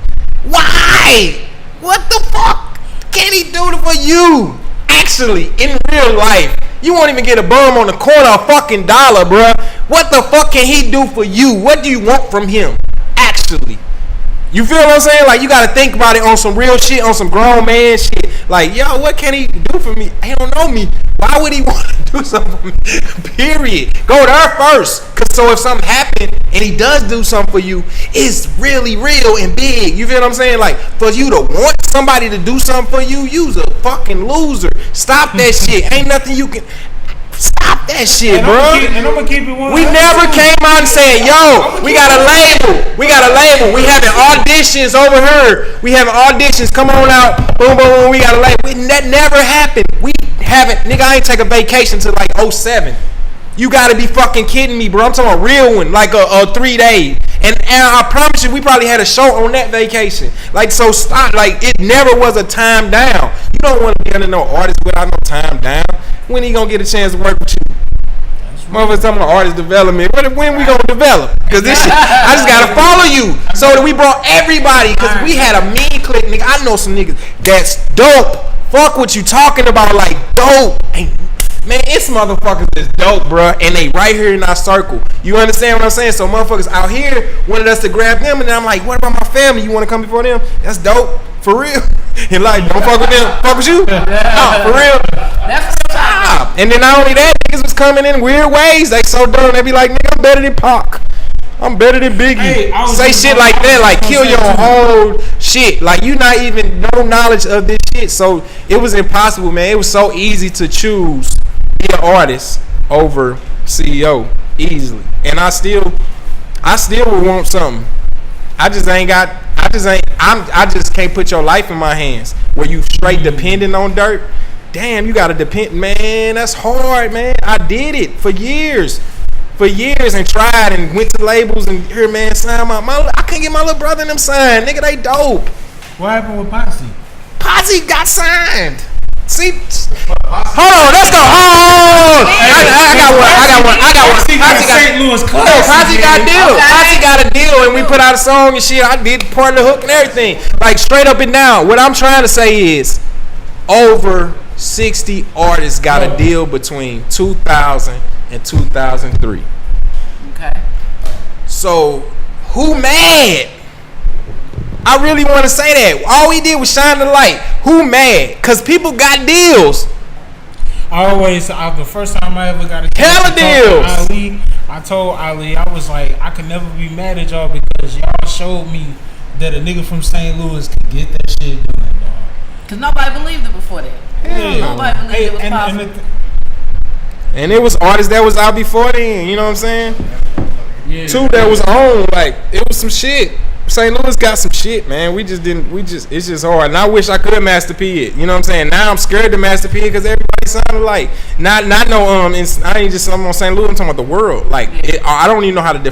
D: Why? What the fuck can he do for you? Actually, in real life, you won't even get a bum on the corner a fucking dollar, bruh. What the fuck can he do for you? What do you want from him? Actually. You feel what I'm saying? Like, you gotta think about it on some real shit, on some grown man shit. Like, yo, what can he do for me? He don't know me. Why would he want to do something for me? Period. Go there first. Cause so if something happened and he does do something for you, it's really real and big. You feel what I'm saying? Like, for you to want somebody to do something for you, you's a fucking loser. Stop that shit. Ain't nothing you can... Stop that shit, bro.
B: And I'm gonna keep it 100.
D: We never came out and said, yo, we got a label. We having auditions over here. We having auditions. Come on out. Boom, boom, boom. We got a label. That never happened. We haven't. Nigga, I ain't take a vacation till like 07. You gotta be fucking kidding me, bro. I'm talking about a real one, like a 3 day. And I promise you, we probably had a show on that vacation. Like, so stop. Like, it never was a time down. You don't want to be under no artist without no time down. When he gonna get a chance to work with you? Motherfuckers talking about artist development. When we gonna develop? Because this shit, I just gotta follow you. So that we brought everybody. Because we had a mean clique, nigga. I know some niggas that's dope. Fuck what you talking about, like dope. Man, it's motherfuckers that's dope, bruh, and they right here in our circle. You understand what I'm saying? So motherfuckers out here wanted us to grab them, and then I'm like, what about my family? You want to come before them? That's dope, for real. And like, don't fuck with them. Fuck with you? No, for real.
C: That's
D: stop. And then not only that, niggas was coming in weird ways. They so dumb, they be like, nigga, I'm better than Pac. I'm better than Biggie. Hey, say shit like that, like kill your whole shit. Like you not even no knowledge of this shit. So it was impossible, man. It was so easy to choose be an artist over CEO easily, and I still would want something. I just can't put your life in my hands where you straight dependent on dirt. Damn, you gotta depend, man. That's hard, man. I did it for years, and tried and went to labels and here, man, sign my I can't get my little brother and them signed. Nigga, they dope.
B: What happened with Posse?
D: Posse got signed. See, hold on, let's go. I got one. Posse
B: St. Louis class.
D: No, Posse got a deal. Posse got a deal, and we put out a song and shit. I did part of the hook and everything, like straight up and down. What I'm trying to say is, over 60 artists got a deal between 2000 and 2003.
C: Okay.
D: So who mad? I really want to say that. All we did was shine the light. Who mad? Because people got deals.
B: The first time I ever got a
D: hella deals.
B: I told Ali, I was like, I could never be mad at y'all because y'all showed me that a nigga from St. Louis could get that shit done, dog.
C: Because nobody believed it before that. Nobody believed it was possible.
D: And it was artists that was out before then, you know what I'm saying?
B: Yeah.
D: Two that was on, like, it was some shit. St. Louis got some shit, man. It's just hard. And I wish I could Master P it. You know what I'm saying? Now I'm scared to Master P it because everybody sounded like, I ain't just something on St. Louis, I'm talking about the world. Like, I don't even know how to go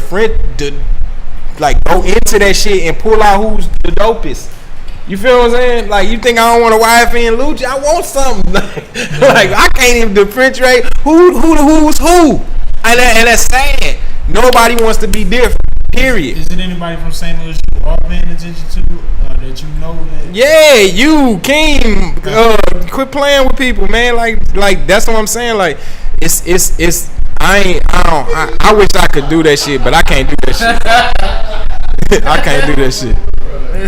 D: into that shit and pull out who's the dopest. You feel what I'm saying? Like, you think I don't want a YFN Lucci? I want something. Like, I can't even differentiate who's who. And that's sad. Nobody wants to be different. Period.
B: Is it anybody from St. Louis you are paying attention to that you know that?
D: Yeah, you, Keem, quit playing with people, man. Like that's what I'm saying. Like, it's. I wish I could do that shit, but I can't do that shit. I can't do that shit.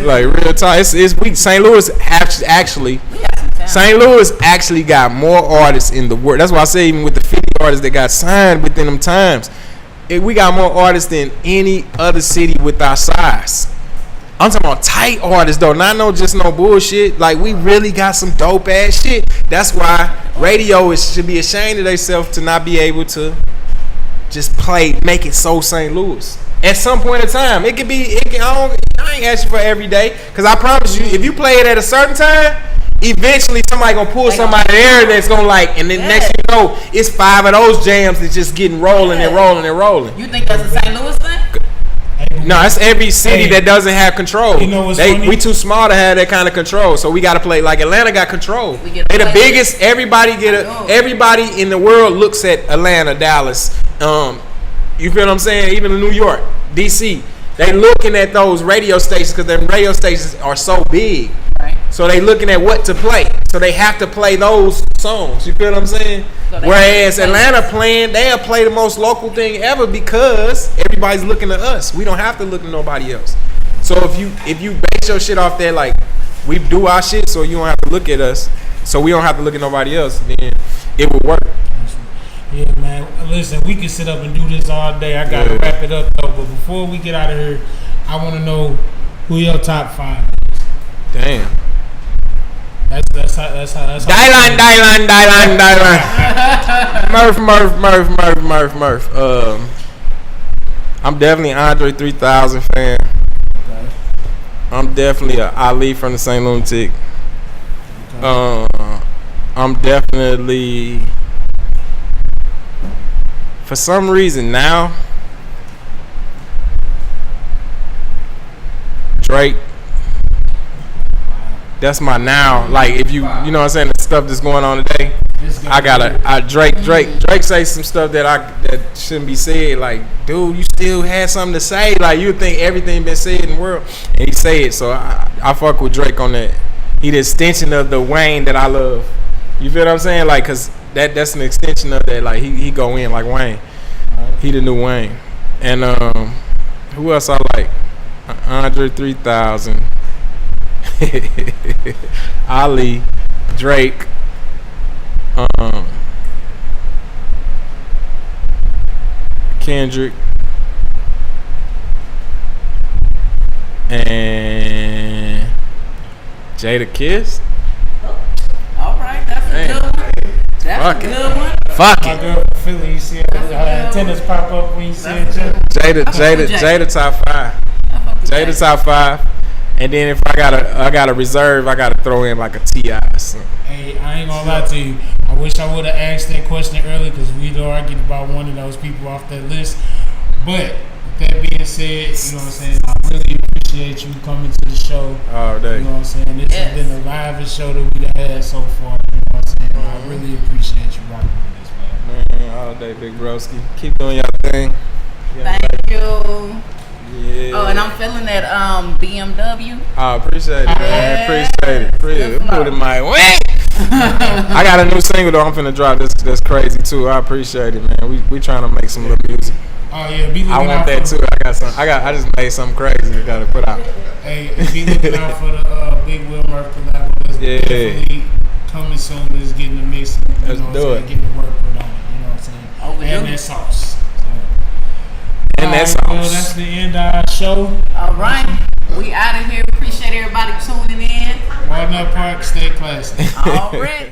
D: Like, real time. It's weak. St. Louis actually got more artists in the world. That's why I say even with the 50 artists that got signed within them times, we got more artists than any other city with our size. I'm talking about tight artists though, not no bullshit. Like, we really got some dope ass shit. That's why radio should be ashamed of themselves to not be able to just make it so St. Louis. At some point in time, I ain't asking for every day, because I promise you, if you play it at a certain time, eventually somebody gonna pull somebody there that's gonna like, and then next thing you know, it's 5 of those jams that's just getting rolling and rolling and rolling.
C: You think that's a St. Louis thing?
D: No, it's every city that doesn't have control.
B: You know what's funny?
D: We too small to have that kind of control, so we got to play like Atlanta got control. They the biggest. Everybody in the world looks at Atlanta, Dallas. You feel what I'm saying? Even in New York, DC, they looking at those radio stations because their radio stations are so big.
C: Right.
D: So they looking at what to play. So they have to play those songs. You feel what I'm saying? So whereas Atlanta they'll play the most local thing ever because everybody's looking at us. We don't have to look at nobody else. So if you base your shit off that, like, we do our shit so you don't have to look at us, so we don't have to look at nobody else, then it will work.
B: Yeah, man. Listen, we can sit up and do this all day. I gotta wrap it up though. But before we get out of here, I want to know who your top 5 is.
D: Damn.
B: That's how.
D: Dylan. Murph. I'm definitely Andre 3000 fan.
B: Okay.
D: I'm definitely a Ali from the St. Lunatic. Okay. I'm definitely, for some reason now, Drake. That's my now. Like, if you know what I'm saying, the stuff that's going on today, Drake say some stuff that shouldn't be said. Like, dude, you still had something to say. Like, you think everything been said in the world, and he say it. So I fuck with Drake on that. He the extension of the Wayne that I love. You feel what I'm saying? Like, cause that's an extension of that. Like, he go in like Wayne. He the new Wayne. And who else I like? Andre 3000. Ali, Drake, Kendrick, and Jadakiss.
C: All right, that's a good one. That's a good one.
D: Fuck it.
B: feeling. You see her antennas pop up when you said
D: Jada top 5. Jada top 5. And then if I gotta reserve, I gotta throw in like a T.I. or something.
B: Hey, I ain't gonna lie to you. I wish I would have asked that question earlier because we'd argued about one of those people off that list. But with that being said, you know what I'm saying? I really appreciate you coming to the show.
D: Oh, day.
B: You know what I'm saying? This has been the livest show that we've had so far. You know what I'm saying? I really appreciate you rocking with this, man.
D: Man, all day, Big Broski. Keep doing your thing.
C: Thank you.
D: Yeah.
C: Oh, and I'm feeling that BMW.
D: I appreciate it, man. Appreciate it. Put it in my way. I got a new single though. I'm finna drop. That's crazy too. I appreciate it, man. We trying to make some little music.
B: Oh yeah, be looking
D: I want
B: out
D: that
B: for
D: too. I just made something crazy. I gotta put out.
B: Hey, be looking out for the Big Will Murph collab.
D: Yeah.
B: Definitely coming soon. Let's get in the mix.
D: Let's do it.
B: Getting the work put on it. You know what I'm saying? And that sauce.
D: And that's
B: all. Well, that's the end of our show.
C: All right. We out of here. Appreciate everybody tuning in.
B: Walnut Park, stay classy.
C: All right.